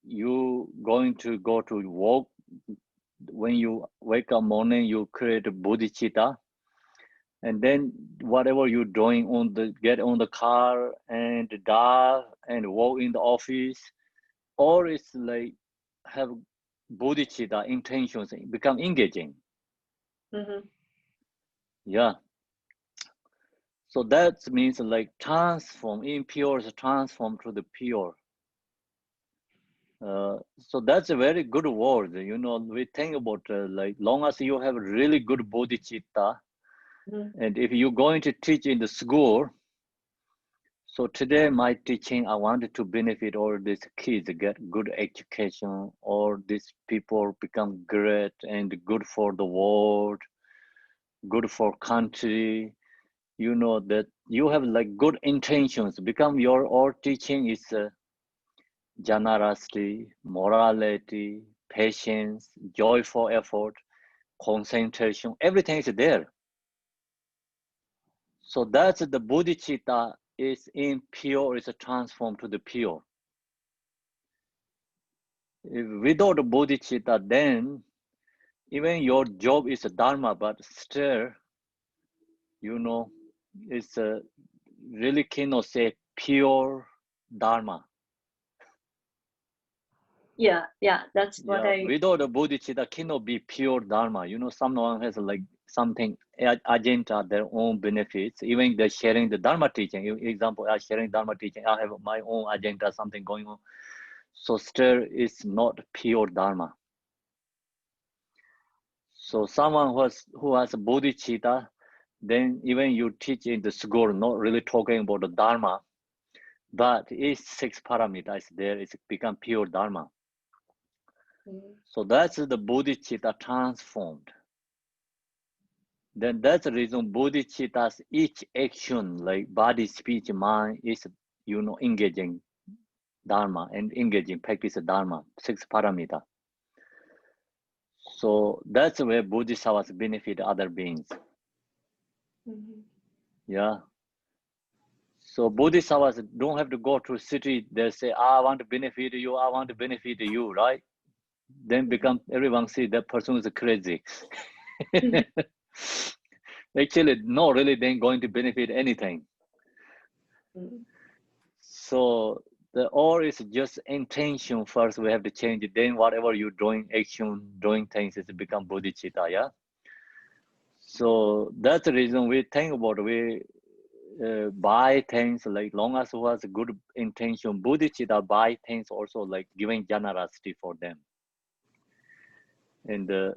you going to go to work, when you wake up morning, you create bodhicitta, and then whatever you're doing get on the car and drive and walk in the office, or it's like have bodhicitta intentions become engaging. Yeah. So that means like transform, impure is transformed to the pure. So that's a very good word. You know, we think about like long as you have really good bodhicitta, and if you're going to teach in the school, so today my teaching, I wanted to benefit all these kids get good education, or these people become great and good for the world, good for country. You know that you have like good intentions. Become your all teaching is generosity, morality, patience, joyful effort, concentration. Everything is there. So that's the bodhicitta is impure, is transformed to the pure. If without the bodhicitta, then even your job is a dharma, but still, you know, it's a really cannot say pure dharma. Yeah, that's what Yeah, I. without the bodhicitta cannot be pure dharma. You know, someone has like something agenda, their own benefits. Even they're sharing the dharma teaching. Example, I sharing dharma teaching. I have my own agenda, something going on. So still, it's not pure dharma. So someone who has a bodhicitta, then even you teach in the school, not really talking about the dharma, but it's 6 paramitas there. It's become pure dharma. So that's the bodhicitta transformed. Then that's the reason bodhicitta's each action, like body, speech, mind, is, you know, engaging dharma and engaging practice dharma, 6 paramita. So that's where bodhisattvas benefit other beings. Yeah. So bodhisattvas don't have to go to city. They say, I want to benefit you. I want to benefit you, right? Then become everyone see that person is crazy. Actually, not really then going to benefit anything. So the all is just intention first. We have to change it. Then whatever you're doing, action, doing things, is become bodhicitta. Yeah. So that's the reason we think about we buy things like long as who has a good intention. Bodhicitta buy things also like giving generosity for them. In the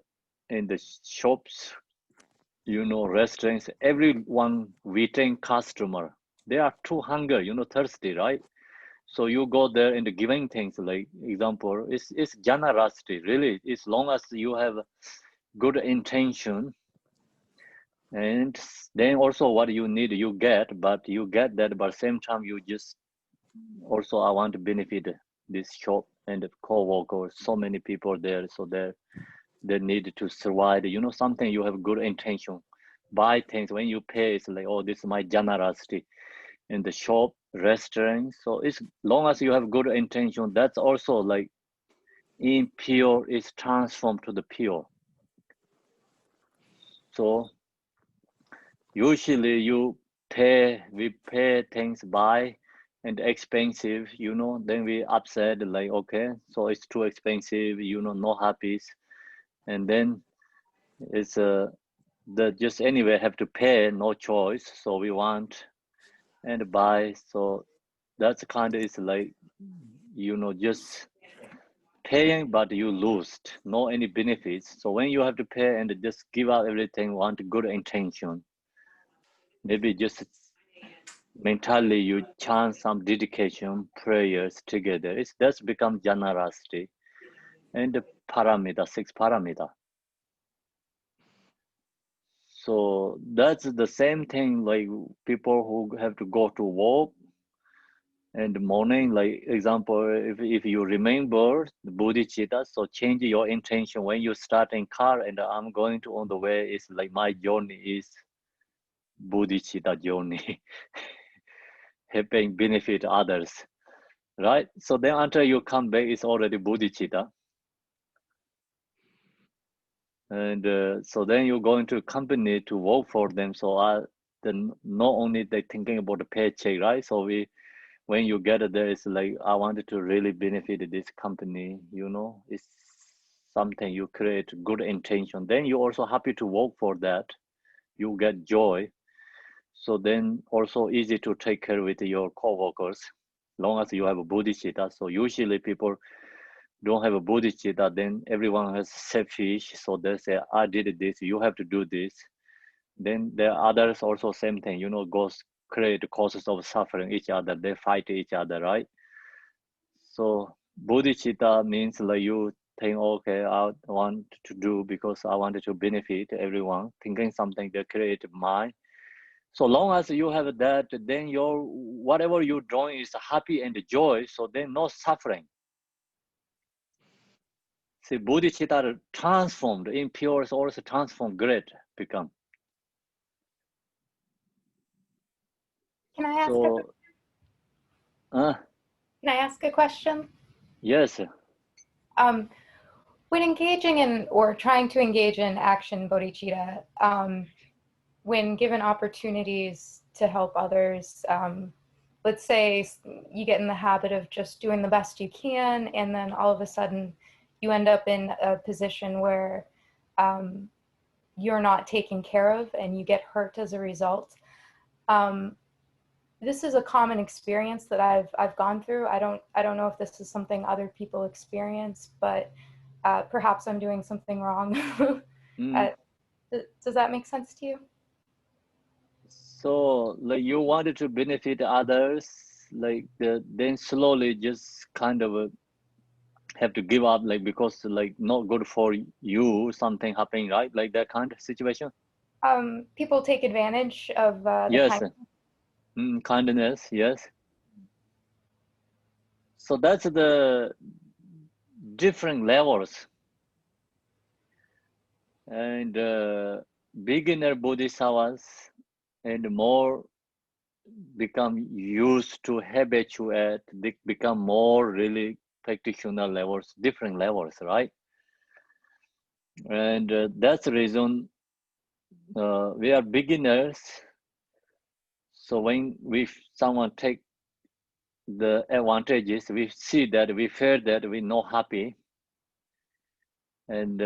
shops, you know, restaurants, everyone waiting customer. They are too hungry, you know, thirsty, right? So you go there and giving things like example, it's generosity, really. As long as you have good intention, and then also what you need, you get, but you get that, but same time you just also I want to benefit this shop and the co-workers, so many people there, so they need to survive. You know, something you have good intention. Buy things when you pay, it's like, oh, this is my generosity in the shop, restaurant. So it's long as you have good intention, that's also like impure is transformed to the pure. So usually we pay things buy and expensive, you know, then we upset like, okay, so it's too expensive, you know, no happy. And then it's the just anyway have to pay, no choice. So we want and buy. So that's kind of is like, you know, just paying, but you lost, no any benefits. So when you have to pay and just give out everything, want good intention, maybe just mentally you chant some dedication prayers together. It's that's become generosity and the paramita, 6 paramita. So that's the same thing like people who have to go to work in the morning, like example, if you remember the bodhicitta, so change your intention when you start in car and I'm going to on the way, it's like my journey is bodhicitta journey, helping benefit others, right? So then until you come back, it's already bodhicitta. And so then you go into a company to work for them. So then not only they thinking about the paycheck, right? So when you get there, it's like, I wanted to really benefit this company, you know, it's something you create good intention. Then you're also happy to work for that. You get joy. So then also easy to take care with your co-workers, long as you have a bodhicitta. So usually people don't have a bodhicitta, then everyone has selfish. So they say, I did this, you have to do this. Then there are others also same thing, goes create causes of suffering each other. They fight each other, right? So bodhicitta means like you think, okay, I want to do because I wanted to benefit everyone, thinking something that create mind. So long as you have that, then your whatever you're doing is happy and joy. So then no suffering. See, bodhicitta transformed, impure is also transformed, great become. Can I ask So, can I ask a question? Yes. When engaging in or trying to engage in action bodhicitta, when given opportunities to help others, let's say you get in the habit of just doing the best you can, and then all of a sudden you end up in a position where you're not taken care of and you get hurt as a result. This is a common experience that I've gone through. I don't know if this is something other people experience, but perhaps I'm doing something wrong. Does that make sense to you? So like you wanted to benefit others, like then slowly just kind of have to give up, like because like not good for you, something happening, right? Like that kind of situation. People take advantage of the Yes. kindness. Kindness, yes. So that's the different levels. And beginner bodhisattvas and more become used to habituate, they become more really practitioner levels, different levels, right? And that's the reason we are beginners. So when someone take the advantages, we see that, we feel that, we know happy. And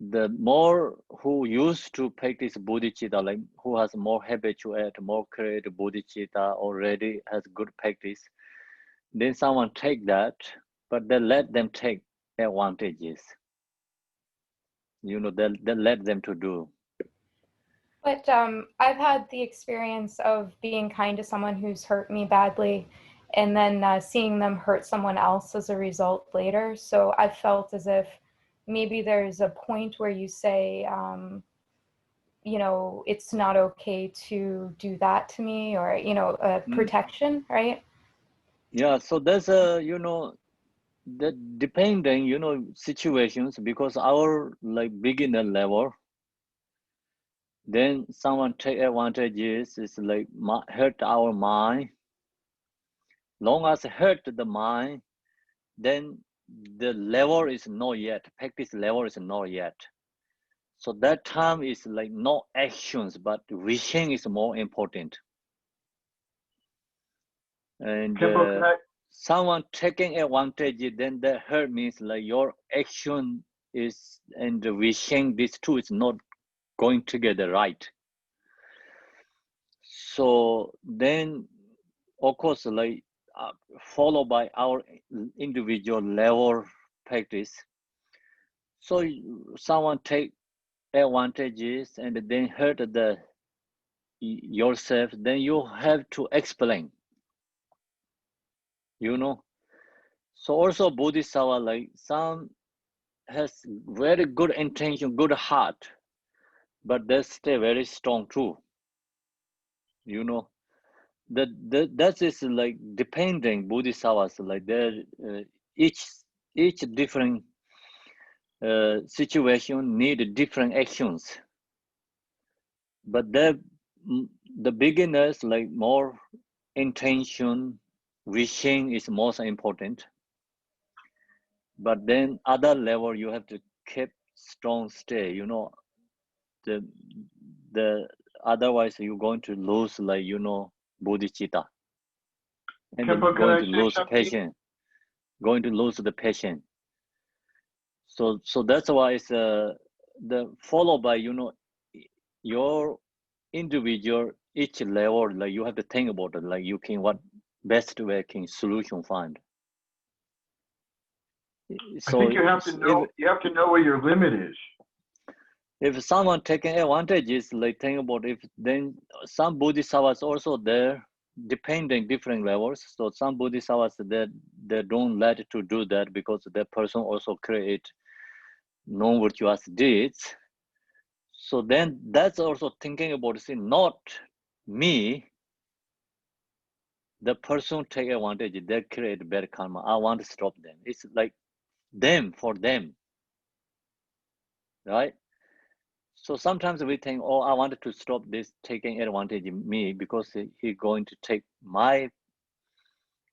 the more who used to practice bodhicitta, like who has more habituate, more create bodhicitta, already has good practice, then someone take that, but they let them take advantages. They let them to do. But I've had the experience of being kind to someone who's hurt me badly, and then seeing them hurt someone else as a result later. So I felt as if maybe there's a point where you say, it's not okay to do that to me, or, protection, right? Yeah, so there's the depending, situations, because our like beginner level, then someone take advantages, is like hurt our mind. Long as hurt the mind, then the level is not yet, practice level is not yet. So that time is like no actions, but wishing is more important. And someone taking advantage, then the hurt means like your action is and the wishing, these two is not going together, right? So then, of course, like followed by our individual level practice. So someone take advantages and then hurt yourself, then you have to explain. So also bodhisattva, like some has very good intention, good heart, but they stay very strong too. That is like depending bodhisattvas, like they're each different situation need different actions. But the beginners, like more intention, wishing is most important. But then other level, you have to keep strong stay, the otherwise you're going to lose, like, bodhicitta. And then going to lose patience, going to lose the patience. So that's why it's the followed by, your individual, each level, like you have to think about it, like you can, what best way can solution find. I So think you have to know. You have to know where your limit is. if someone taking advantages, like think about if then some bodhisattvas also there, depending different levels. So some bodhisattvas that they don't let to do that because that person also create non-virtuous deeds. So then that's also thinking about, see, not me, the person take advantage, they create bad karma. I want to stop them. It's like them for them, right? So sometimes we think, oh, I wanted to stop this taking advantage of me because he's going to take my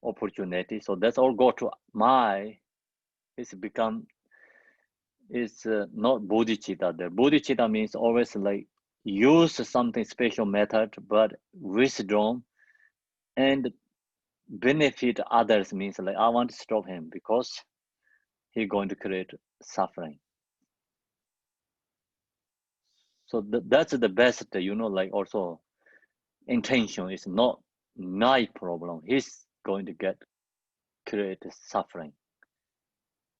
opportunity. So that's all go to my, it's become, it's not bodhicitta there. Bodhicitta means always like use something special method, but wisdom and benefit others means like I want to stop him because he's going to create suffering. So that's the best, like also intention is not my problem. He's going to create suffering,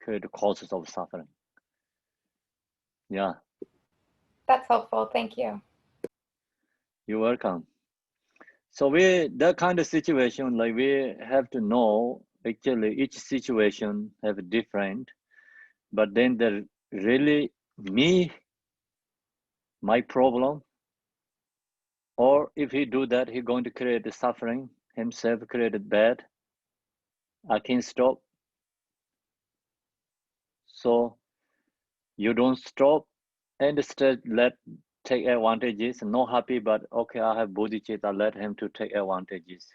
create causes of suffering. Yeah. That's helpful. Thank you. You're welcome. So that kind of situation, like we have to know, actually each situation have different, but then the really my problem, or if he do that, he going to create the suffering, himself created bad, I can stop. So you don't stop and instead take advantages, not happy, but okay, I have bodhicitta, let him to take advantages.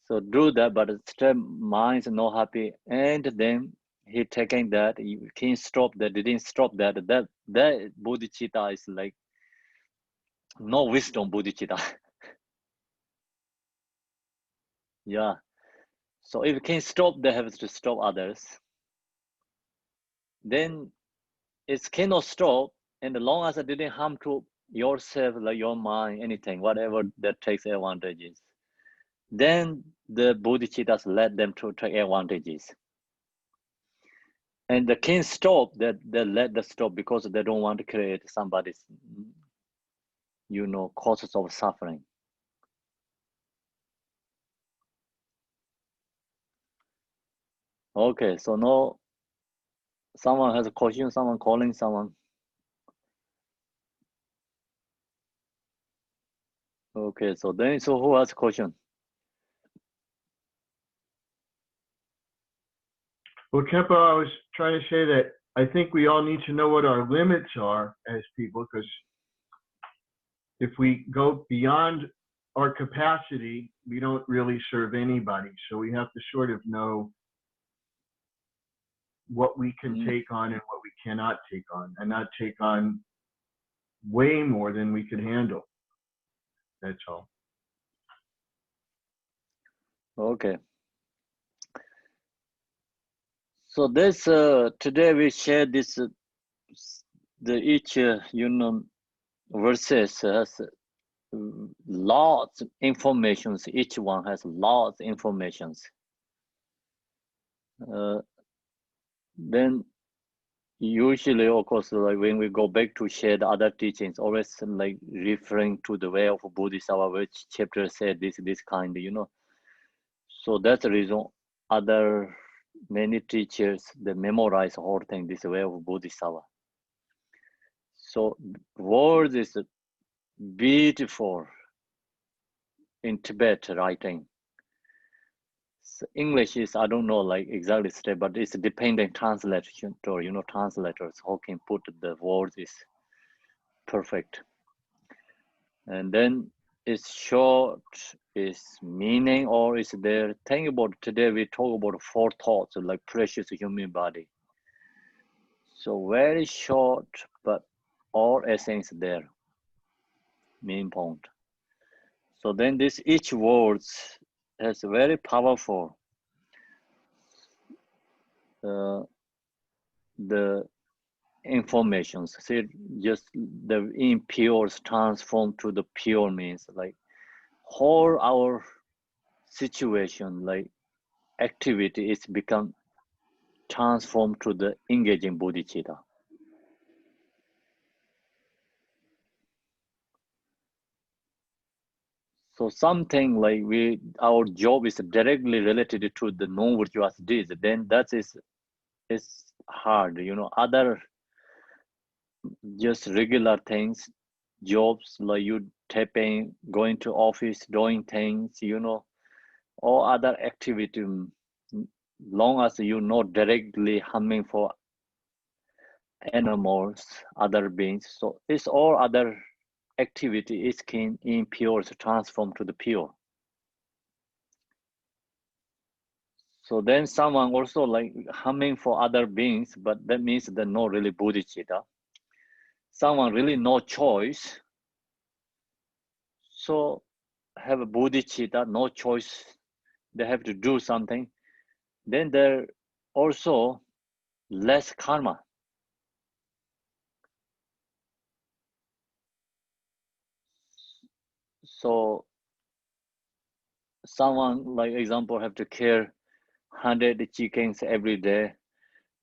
So do that, but still mind's not happy, and then he taking that, you can't stop that, didn't stop that bodhicitta is like no wisdom bodhicitta. Yeah. So if you can stop, they have to stop others. Then it cannot stop, and as long as it didn't harm to yourself, like your mind, anything, whatever that takes advantages, then the bodhicittas let them to take advantages. And they can't stop that, they let them stop because they don't want to create somebody's, causes of suffering. Okay, so now someone has a question, someone calling someone. Okay, so who has a question? Well, Kempo, I was trying to say that I think we all need to know what our limits are as people, because if we go beyond our capacity, we don't really serve anybody. So we have to sort of know what we can take on and what we cannot take on, and not take on way more than we can handle. That's all. Okay. So this today we share this each verses has lots of informations. Each one has lots of informations. Then usually, of course, like when we go back to share the other teachings, always like referring to the way of Bodhisattva, which chapter said this kind, So that's the reason many teachers, they memorize the whole thing, this way of Bodhisattva. So words is beautiful in Tibet writing. So English is, I don't know like exactly step, but it's dependent translation or, translators who can put the words is perfect. And then it's short, is meaning, or is there, think about today we talk about 4 thoughts like precious human body. So very short, but all essence there, main point. So then this each words has very powerful the informations. See, just the impure transform to the pure means like whole our situation, like activity is become transform to the engaging bodhicitta. So something like our job is directly related to the non-virtuous deeds, then that is hard, you know. Other just regular things, jobs like you tapping, going to office, doing things, you know, or other activity, long as you not directly harming for animals, other beings. So it's all other activity is can impure to transform to the pure. So then someone also like harming for other beings, but that means they're not really bodhicitta. Someone really no choice. So have a bodhicitta, no choice. They have to do something. Then there also less karma. So someone like example have to care 100 chickens every day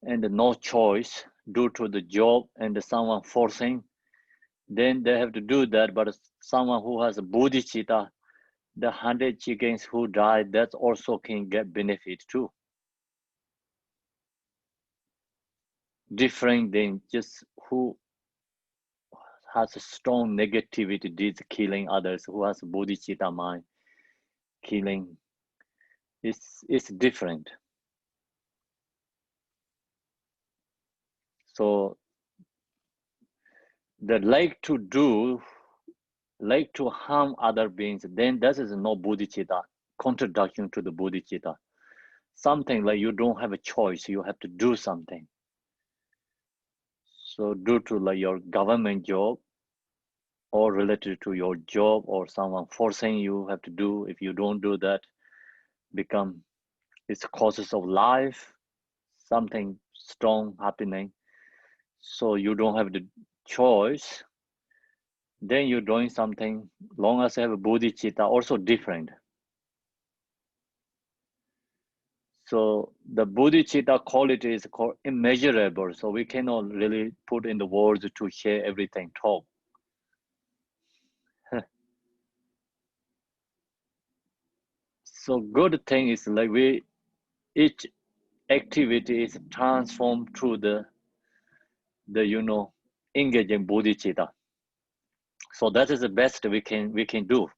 and no choice due to the job and someone forcing, then they have to do that. But someone who has a bodhicitta, the 100 chickens who died, that also can get benefit too. Different than just who has a strong negativity deeds killing others, who has bodhicitta mind killing. It's different. So the like to harm other beings, then that is no bodhicitta, contradiction to the bodhicitta. Something like you don't have a choice, you have to do something. So due to like your government job or related to your job or someone forcing you have to do, if you don't do that, it's causes of life, something strong happening. So you don't have the choice, then you're doing something, long as you have a bodhicitta, also different. So the bodhicitta quality is called immeasurable. So we cannot really put in the words to share everything, talk. So good thing is like each activity is transformed through the engaging bodhicitta. So that is the best we can do.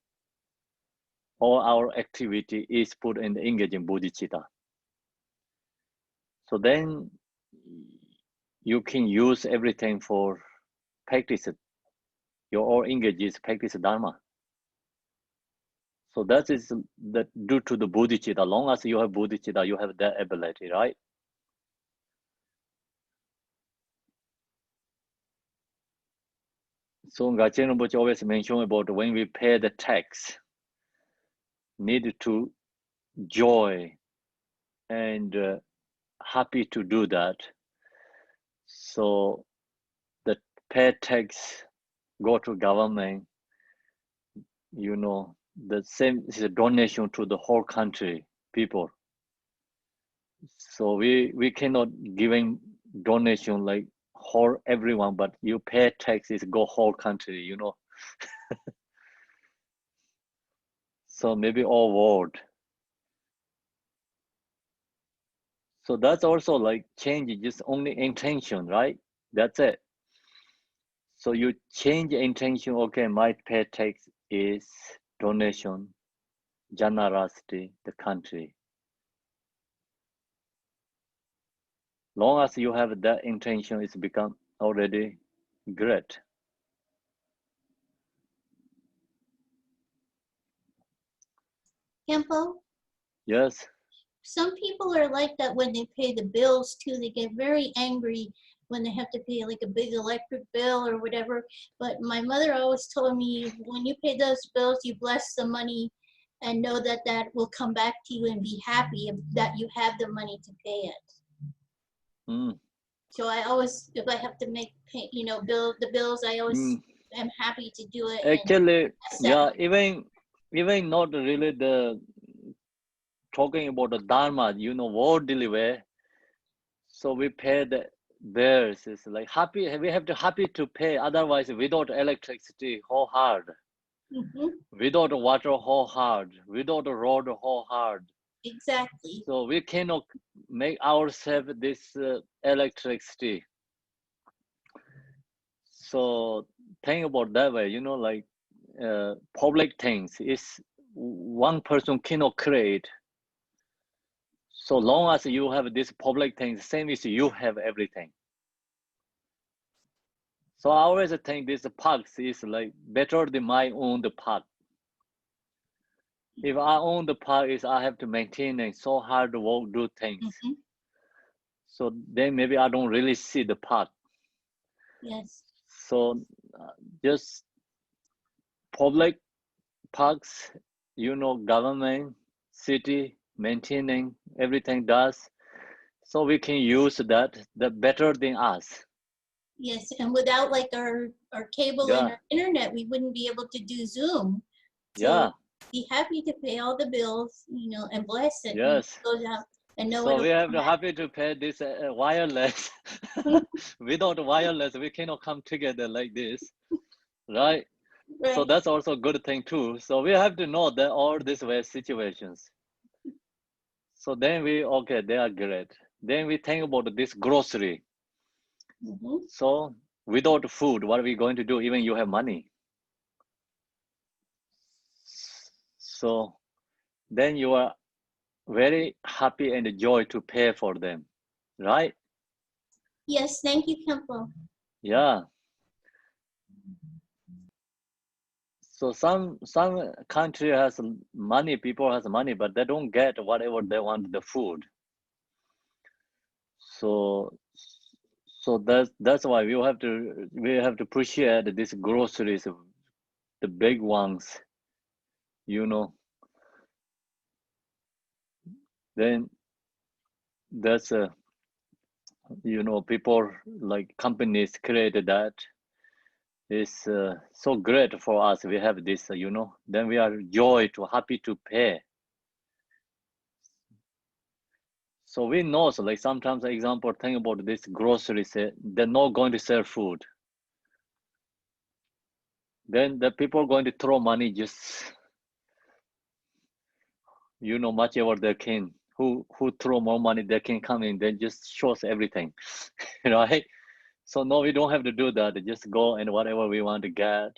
All our activity is put in the engaging bodhicitta. So then you can use everything for practice. Your all engages practice dharma. So that is that due to the bodhicitta. Long as you have bodhicitta, you have that ability, right? So Ngacchen Rinpoche always mention about when we pay the tax, need to joy and happy to do that. So the pay tax go to government, you know, the same is a donation to the whole country people. So we cannot giving donation like whole everyone, but you pay taxes go whole country, you know. So maybe all world. So that's also like change just only intention, right? That's it. So you change intention, okay, my pay tax is donation, generosity, the country. Long as you have that intention, it's become already great. Tempo, Yes. some people are like that when they pay the bills too. They get very angry when they have to pay like a big electric bill or whatever. But my mother always told me, when you pay those bills, you bless the money and know that that will come back to you and be happy that you have the money to pay it. Mm. So I always, if I have to make, the bills, I always am happy to do it. Actually, yeah, even not really the talking about the dharma, you know, worldly way. So we pay the bills. It's like happy. We have to happy to pay. Otherwise, without electricity, how hard? Mhm. Without water, how hard? Without a road, how hard? Exactly. So we cannot make ourselves this electricity. So think about that way. You know, like public things is one person cannot create. So long as you have this public things, same as you have everything. So I always think this parks is like better than my own the park. If I own the park, is I have to maintain and so hard to work, do things. Mhm. So then maybe I don't really see the park. Yes. So just public parks, you know, government, city, maintaining, everything does. So we can use that, the better than us. Yes, and without like our cable and Yeah, our internet, we wouldn't be able to do Zoom. So yeah, be happy to pay all the bills, you know, and bless it when it yes. goes out and know So it'll we have come to back. happy to pay this wireless. Without wireless, we cannot come together like this, right? So Right. that's also a good thing too. So we have to know that all these way situations. So then we, okay, they are great. Then we think about this grocery. Mhm. So without food, what are we going to do? Even you have money. So then you are very happy and joy to pay for them, right? Yes, thank you, Kempo. Yeah. So some country has money, people has money, but they don't get whatever they want, the food. So that's why we have to appreciate these groceries, the big ones, you know. Then that's you know, people like companies created that. It's so great for us. We have this, you know. Then we are joy to happy to pay. So we know, so like sometimes, example, think about this groceries, they're not going to sell food. Then the people are going to throw money just, you know, much ever they can. Who throw more money, they can come in, then just shows everything, right? So no, we don't have to do that. Just go and whatever we want to get.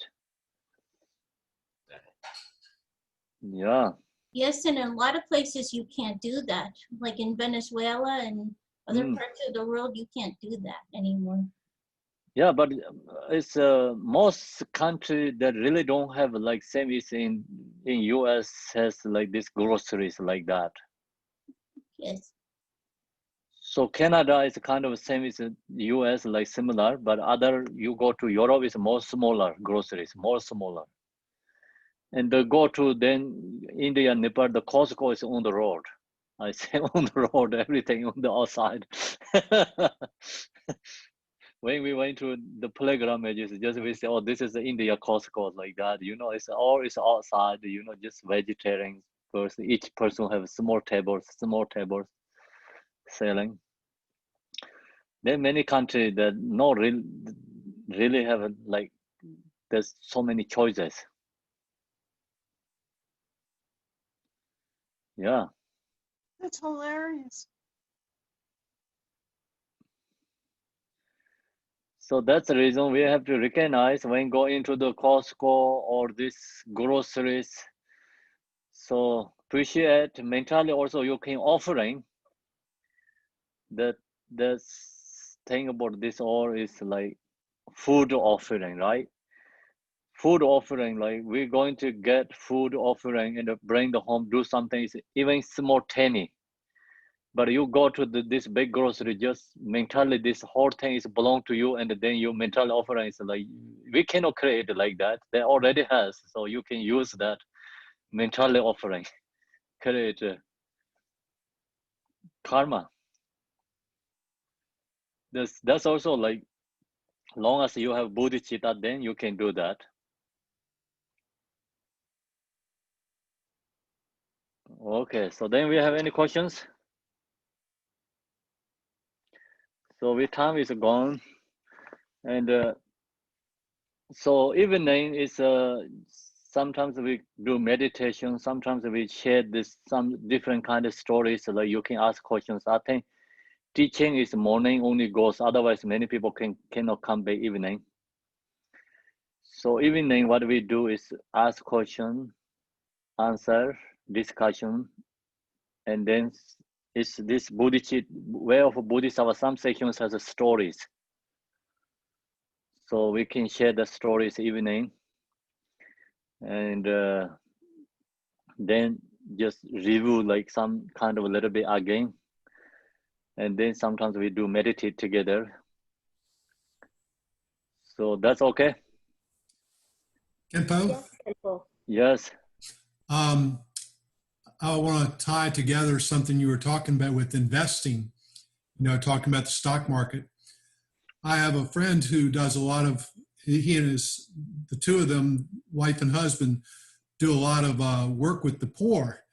Yeah. Yes, and in a lot of places you can't do that. Like in Venezuela and other Mm. parts of the world, you can't do that anymore. Yeah, but it's most country that really don't have like same is in US has like this groceries like that. Yes. So Canada is kind of same as US, like similar, but other you go to Europe is more smaller groceries, more smaller. And go to then India, Nepal, the Costco is on the road. I say on the road, everything on the outside. When we went to the pilgrimages, just we say, oh, this is the India Costco, like that. You know, it's all it's outside. You know, just vegetarian person. Each person have small tables selling. There are many countries that no really have like there's so many choices. Yeah. That's hilarious. So that's the reason we have to recognize when go into the Costco or this groceries. So appreciate mentally also you can offering that the thing about this all is like food offering, right? Food offering, like we're going to get food offering and bring the home, do something is even small tiny. But you go to this big grocery, just mentally this whole thing is belong to you, and then your mental offering is like we cannot create it like that. They already has, so you can use that mentally offering, create karma. That's also like long as you have bodhicitta, then you can do that. Okay, so then we have any questions? So we time is gone, and so evening is sometimes we do meditation. Sometimes we share this some different kind of stories. So like you can ask questions. I think teaching is morning only goes. Otherwise, many people cannot come back evening. So evening, what we do is ask question, answer, discussion, and then it's this Bodhisattva way of Bodhisattva. Some sections has stories, so we can share the stories evening, and then just review like some kind of a little bit again, and then sometimes we do meditate together. So that's okay. Kenpo? Yes, Kenpo. Yes. I want to tie together something you were talking about with investing, talking about the stock market. I have a friend who does a lot of, he and the two of them, wife and husband, do a lot of work with the poor.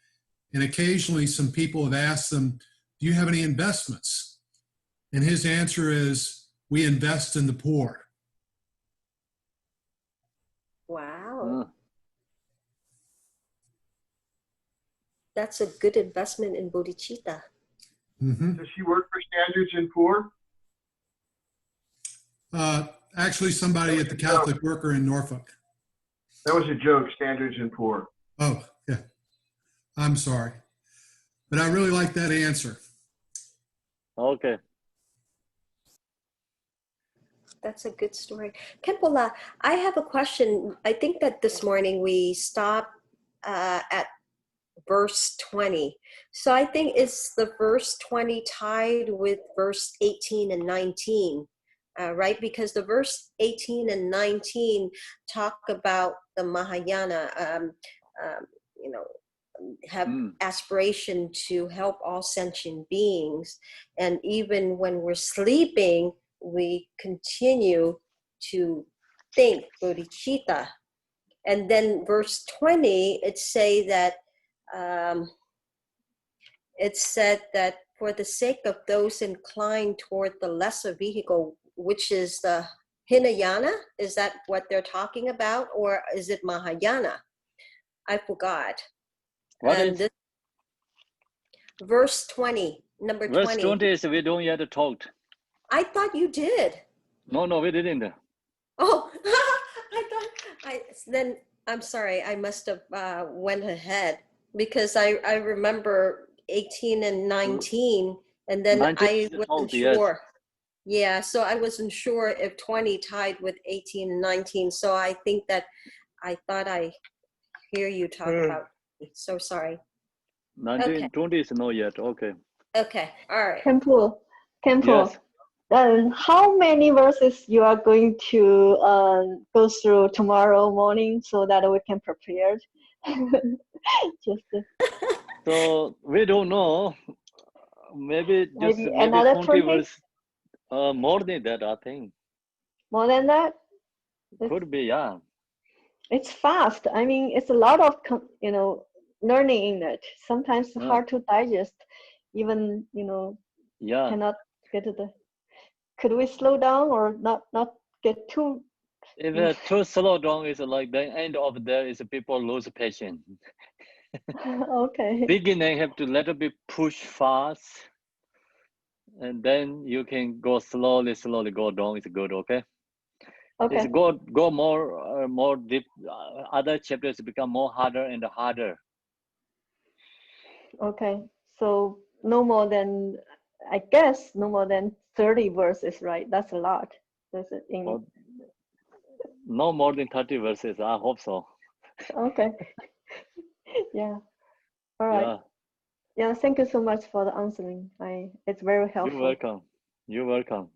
And occasionally some people have asked them, do you have any investments? And his answer is, we invest in the poor. Wow. That's a good investment in bodhicitta. Mm-hmm. Does he work for Standards and Poor? Actually, somebody at the Catholic Worker in Norfolk. That was a joke, Standards and Poor. Oh, yeah. I'm sorry. But I really like that answer. Okay. That's a good story. Kempola, I have a question. I think that this morning we stopped at verse 20. So I think is the verse 20 tied with verse 18 and 19, right? Because the verse 18 and 19 talk about the Mahayana, have aspiration to help all sentient beings. And even when we're sleeping, we continue to think bodhicitta. And then verse 20, it said that for the sake of those inclined toward the lesser vehicle, which is the Hinayana, is that what they're talking about? Or is it Mahayana? I forgot. What and is? This, verse 20, number 20. Verse 20 is we don't yet talked. I thought you did. No, we didn't. Oh, then I'm sorry, I must have went ahead because I remember 18 and 19 and then 19 I wasn't talked, sure. Yes. Yeah, so I wasn't sure if 20 tied with 18 and 19. So I think that I thought I hear you talk about, so sorry. 19, okay. 20 is not yet. Okay. Okay, all right. Kempo, Yes. how many verses you are going to go through tomorrow morning so that we can prepare? So we don't know. Maybe another 20 20 verse. More than that, I think. More than that? Could be, yeah. It's fast. I mean, it's a lot of learning in it. Sometimes hard to digest. Even yeah. Cannot get to the. Could we slow down or not get too? If it's too slow down, it's like the end of there is people lose patience. Okay. Beginning have to let it be push fast, and then you can go slowly go down. It's good, okay? Okay. It's go more deep. Other chapters become more harder and harder. Okay, so no more than, I guess, no more than 30 verses, right? That's a lot. That's it in. No more than 30 verses. I hope so. Okay. Yeah. All right. Yeah. Thank you so much for the answering. It's very helpful. You're welcome.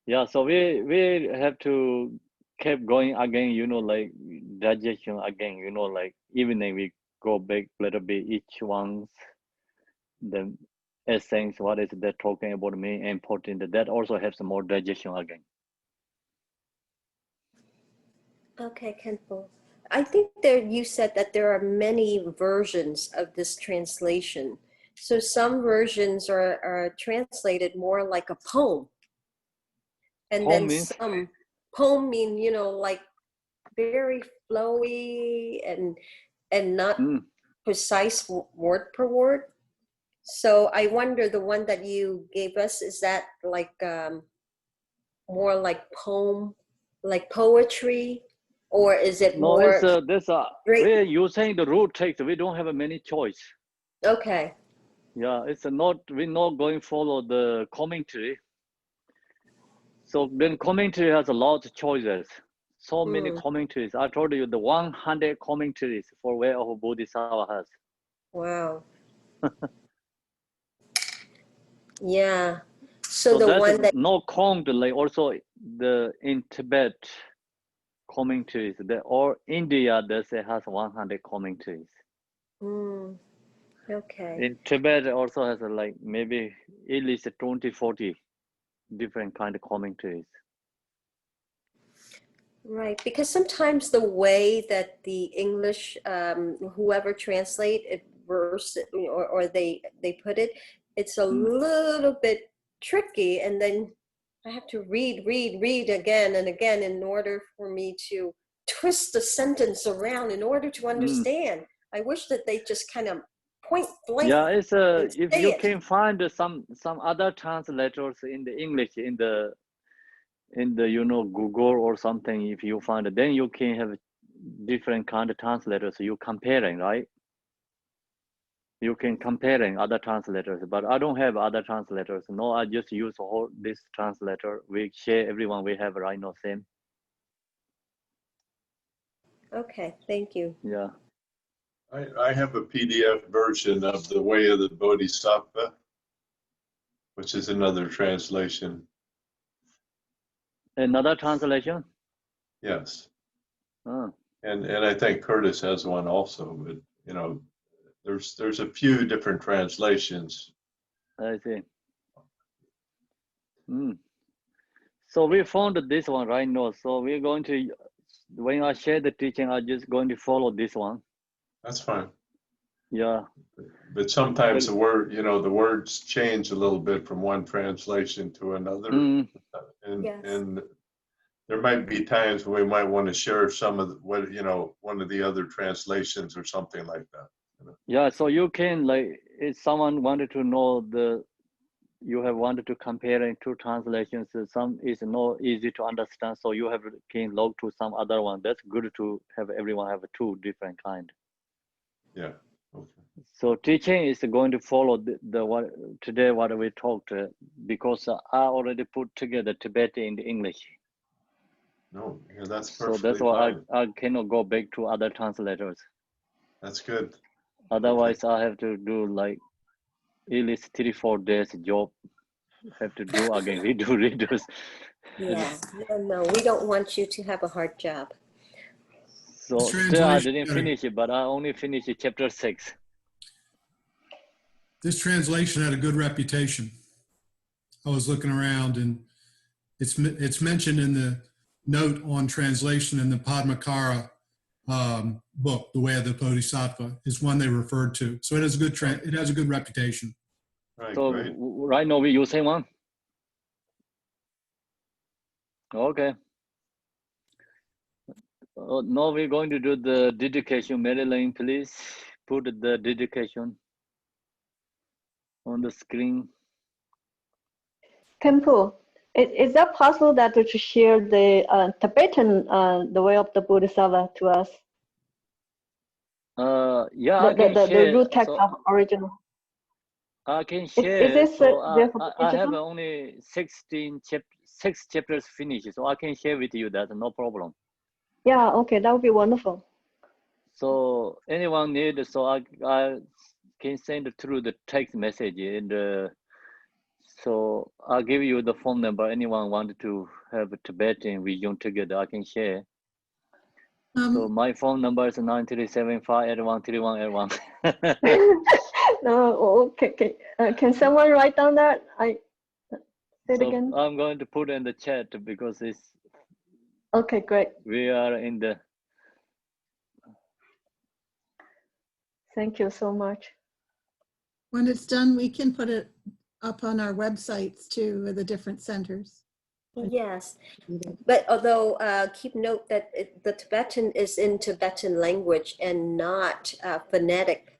Yeah. So we have to keep going again. Like digestion again. Like evening we go back a little bit each one's the essence. What is that talking about me? Important. That also helps more digestion again. Okay, Kenpo. I think you said that there are many versions of this translation. So some versions are translated more like a poem. And Poem then means? some. Poem mean, you know, like very flowy and not precise word per word. So I wonder, the one that you gave us, is that like more like poem, like poetry, or is it No, it's more straight? we're using the root text. We don't have many choice. Okay. Yeah, it's not, we're not going follow the commentary. So then commentary has a lot of choices. So many commentaries. I told you the 100 commentaries for Way of Bodhisattva has. Wow. Yeah. So the that's one that no count, like also the in Tibet commentaries, or India does it has 100 commentaries. Okay. In Tibet also has like maybe at least 20, 40 different kind of commentaries. Right, because sometimes the way that the English, whoever translate it verse, or they put it, it's a little bit tricky, and then I have to read again and again in order for me to twist the sentence around in order to understand. I wish that they just kind of point blank. Yeah, it's if say you it. can find some other translators in the English in the you know Google or something, if you find it, then you can have different kind of translators. You comparing, right? You can comparing other translators, but I don't have other translators. No, I just use this translator. We share everyone we have right now same. Okay, thank you. Yeah. I have a PDF version of The Way of the Bodhisattva, which is another translation. Another translation? Yes. Oh. And I think Curtis has one also, but you know, there's a few different translations. I see. So we found this one right now. So we're going to, when I share the teaching, I'm just going to follow this one. That's fine. Yeah. But sometimes the word, you know, the words change a little bit from one translation to another. And there might be times when we might want to share some of what, you know, one of the other translations or something like that. You know? Yeah, so you can, like, if someone wanted to know you have wanted to compare in two translations, some is not easy to understand, so you can log to some other one. That's good to have everyone have two different kind. Yeah. Okay. So teaching is going to follow what today what we talked, because I already put together Tibetan in English. No, yeah, that's so perfectly that's why fine. I cannot go back to other translators. That's good. Otherwise, I have to do like at least 3-4 days job. Have to do again, redo. Yeah, no, we don't want you to have a hard job. So still I didn't finish it, but I only finished chapter 6. This translation had a good reputation. I was looking around, and it's mentioned in the note on translation in the Padmakara book, The Way of the Bodhisattva, is one they referred to. So it has a good it has a good reputation. Right, so right now we're using one. Okay. Now we're going to do the dedication. Marilyn, please put the dedication on the screen. Temple, is that possible that to share the Tibetan The Way of the Bodhisattva to us? Yeah, I can share. The root text of original. I can share. Is this so I have digital? only 6 chapters finished, so I can share with you that, no problem. Yeah, okay, that would be wonderful. So anyone need, so I can send through the text message, and so I'll give you the phone number. Anyone wanted to have a Tibetan vision together, I can share. So my phone number is 937-581-3181. No, okay. Can someone write down that? Say it again. I'm going to put in the chat because it's. Okay, great. We are in the. Thank you so much. When it's done, we can put it up on our websites too, with the different centers. Yes, but although keep note that the Tibetan is in Tibetan language and not phonetic.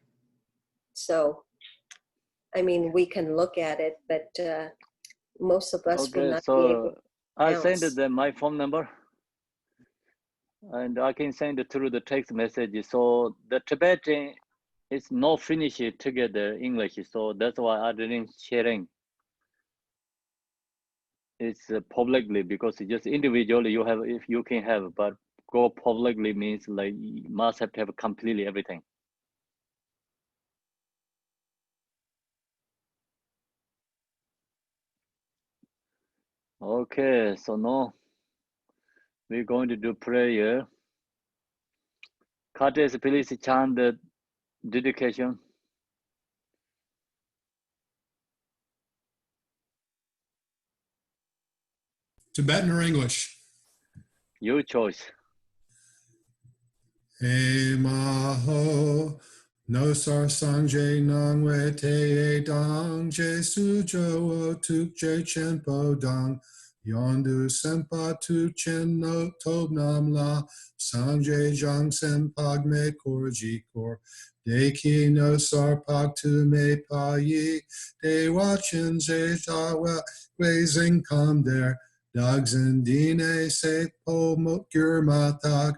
So, I mean, we can look at it, but most of us will Okay, not be able so to I send pronounce. them my phone number, and I can send it through the text message. So the Tibetan is no finish it together English, so that's why I didn't sharing. It's publicly because it's just individually you have if you can have, but go publicly means like you must have to have completely everything. Okay, so now we're going to do prayer. Curtis, please chant the dedication. Tibetan or English? Your choice. He maho no sar sangje nang we te dang je sujo o tuk je chen po dang yondu senpa tu chen no tob nam la sangje jang sen pag me kor ji kor deki no sar pag tu me pa yi de wa chen je ja we zing kam der dogs and dine se po mo gyur matak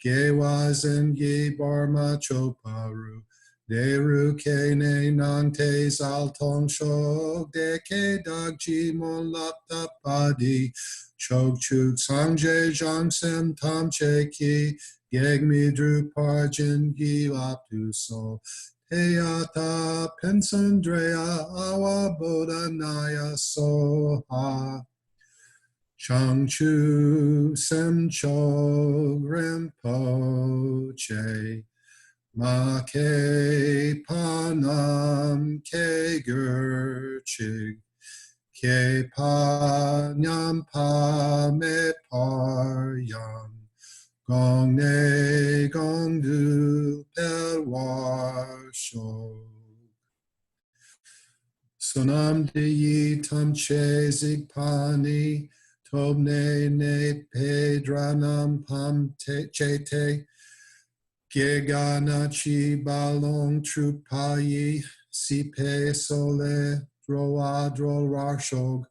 Gewazen gi barma choparu. Deru ke ne nang te zal tong shok. De ke dag ji mon lap tap padi. Chok chuk sangje jang sem tam che ki. Geg mi dru parjin gi lap tu so. Teata pensandrea awa boda naya soha. Changchu Semcho Rinpoche Ma Ke Panam Ke Gerchig Ke Panyam Pa Me Par Yam Gong Ne Gong Du Per War Sho Sonam De Yi Tam Che Zig Pani Tobne ne pedranam pam che te geganachi balong trupayi si pe sole droa dro rashog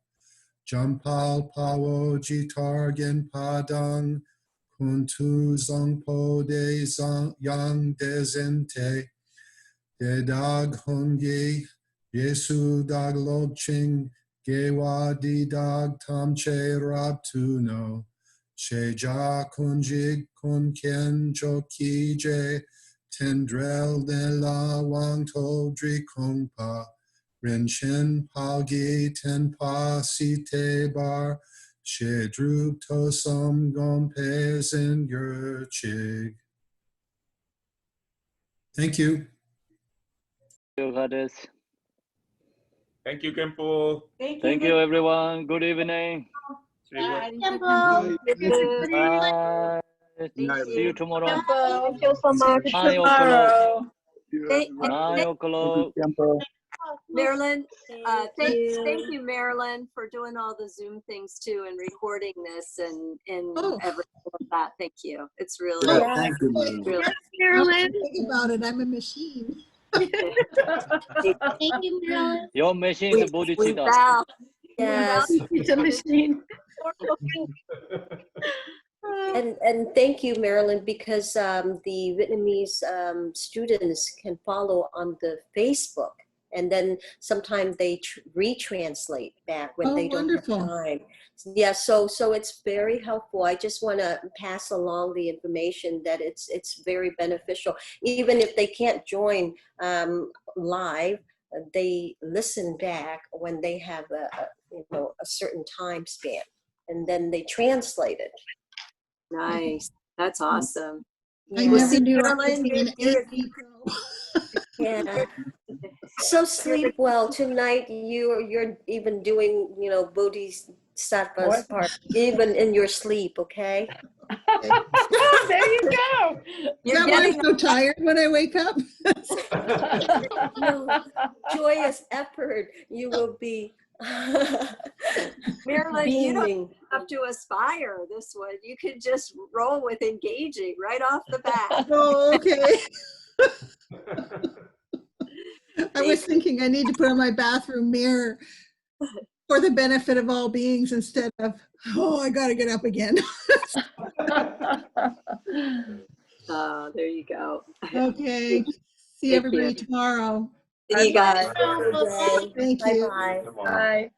jampal pawo jitargen padang kuntu zongpo de yang dezente de dag hongi yesu dag lobching Gewa di dag tam che rab tu no. Che ja kun jig kun kien jo ki je. Tendrel de la wang to dri kong pa. Rin shin pao gi ten pa si te bar. She drup to som gom pe zin ger chig. Thank you. Curtis. Thank you, Kempo. Thank you, everyone. Good evening. Bye. Bye. Thank See you tomorrow. Thank you so much. 9 o'clock. Thank, 9 o'clock. Marilyn, Thank thank you. you, Marilyn, for doing all the Zoom things too and recording this and Oh. everything like that. Thank you. It's really, Yeah, thank you, Marilyn. really Yes, Marilyn. Think about it. I'm a machine. Thank you, Marilyn. Your machine is Bodhisattva. Wow. Yes. It's a machine. And thank you, Marilyn, because the Vietnamese students can follow on the Facebook, and then sometimes they retranslate back when they don't have time. Yeah, so it's very helpful. I just want to pass along the information that it's very beneficial. Even if they can't join live, they listen back when they have a certain time span, and then they translate it. Nice. That's awesome. I never knew I was Marilyn, an AP pro. yeah. So sleep well tonight. You're even doing, Bodhisattva's part, even in your sleep, okay? There you go. Is that why I'm so tired when I wake up? No, joyous effort. You will be Marilyn, you don't Beaming. have to aspire this one. You could just roll with engaging right off the bat. Oh, okay. I was thinking I need to put on my bathroom mirror for the benefit of all beings instead of, oh, I got to get up again. There you go. Okay. See Thank everybody you. tomorrow. See you guys. Thank you. Bye-bye. Bye.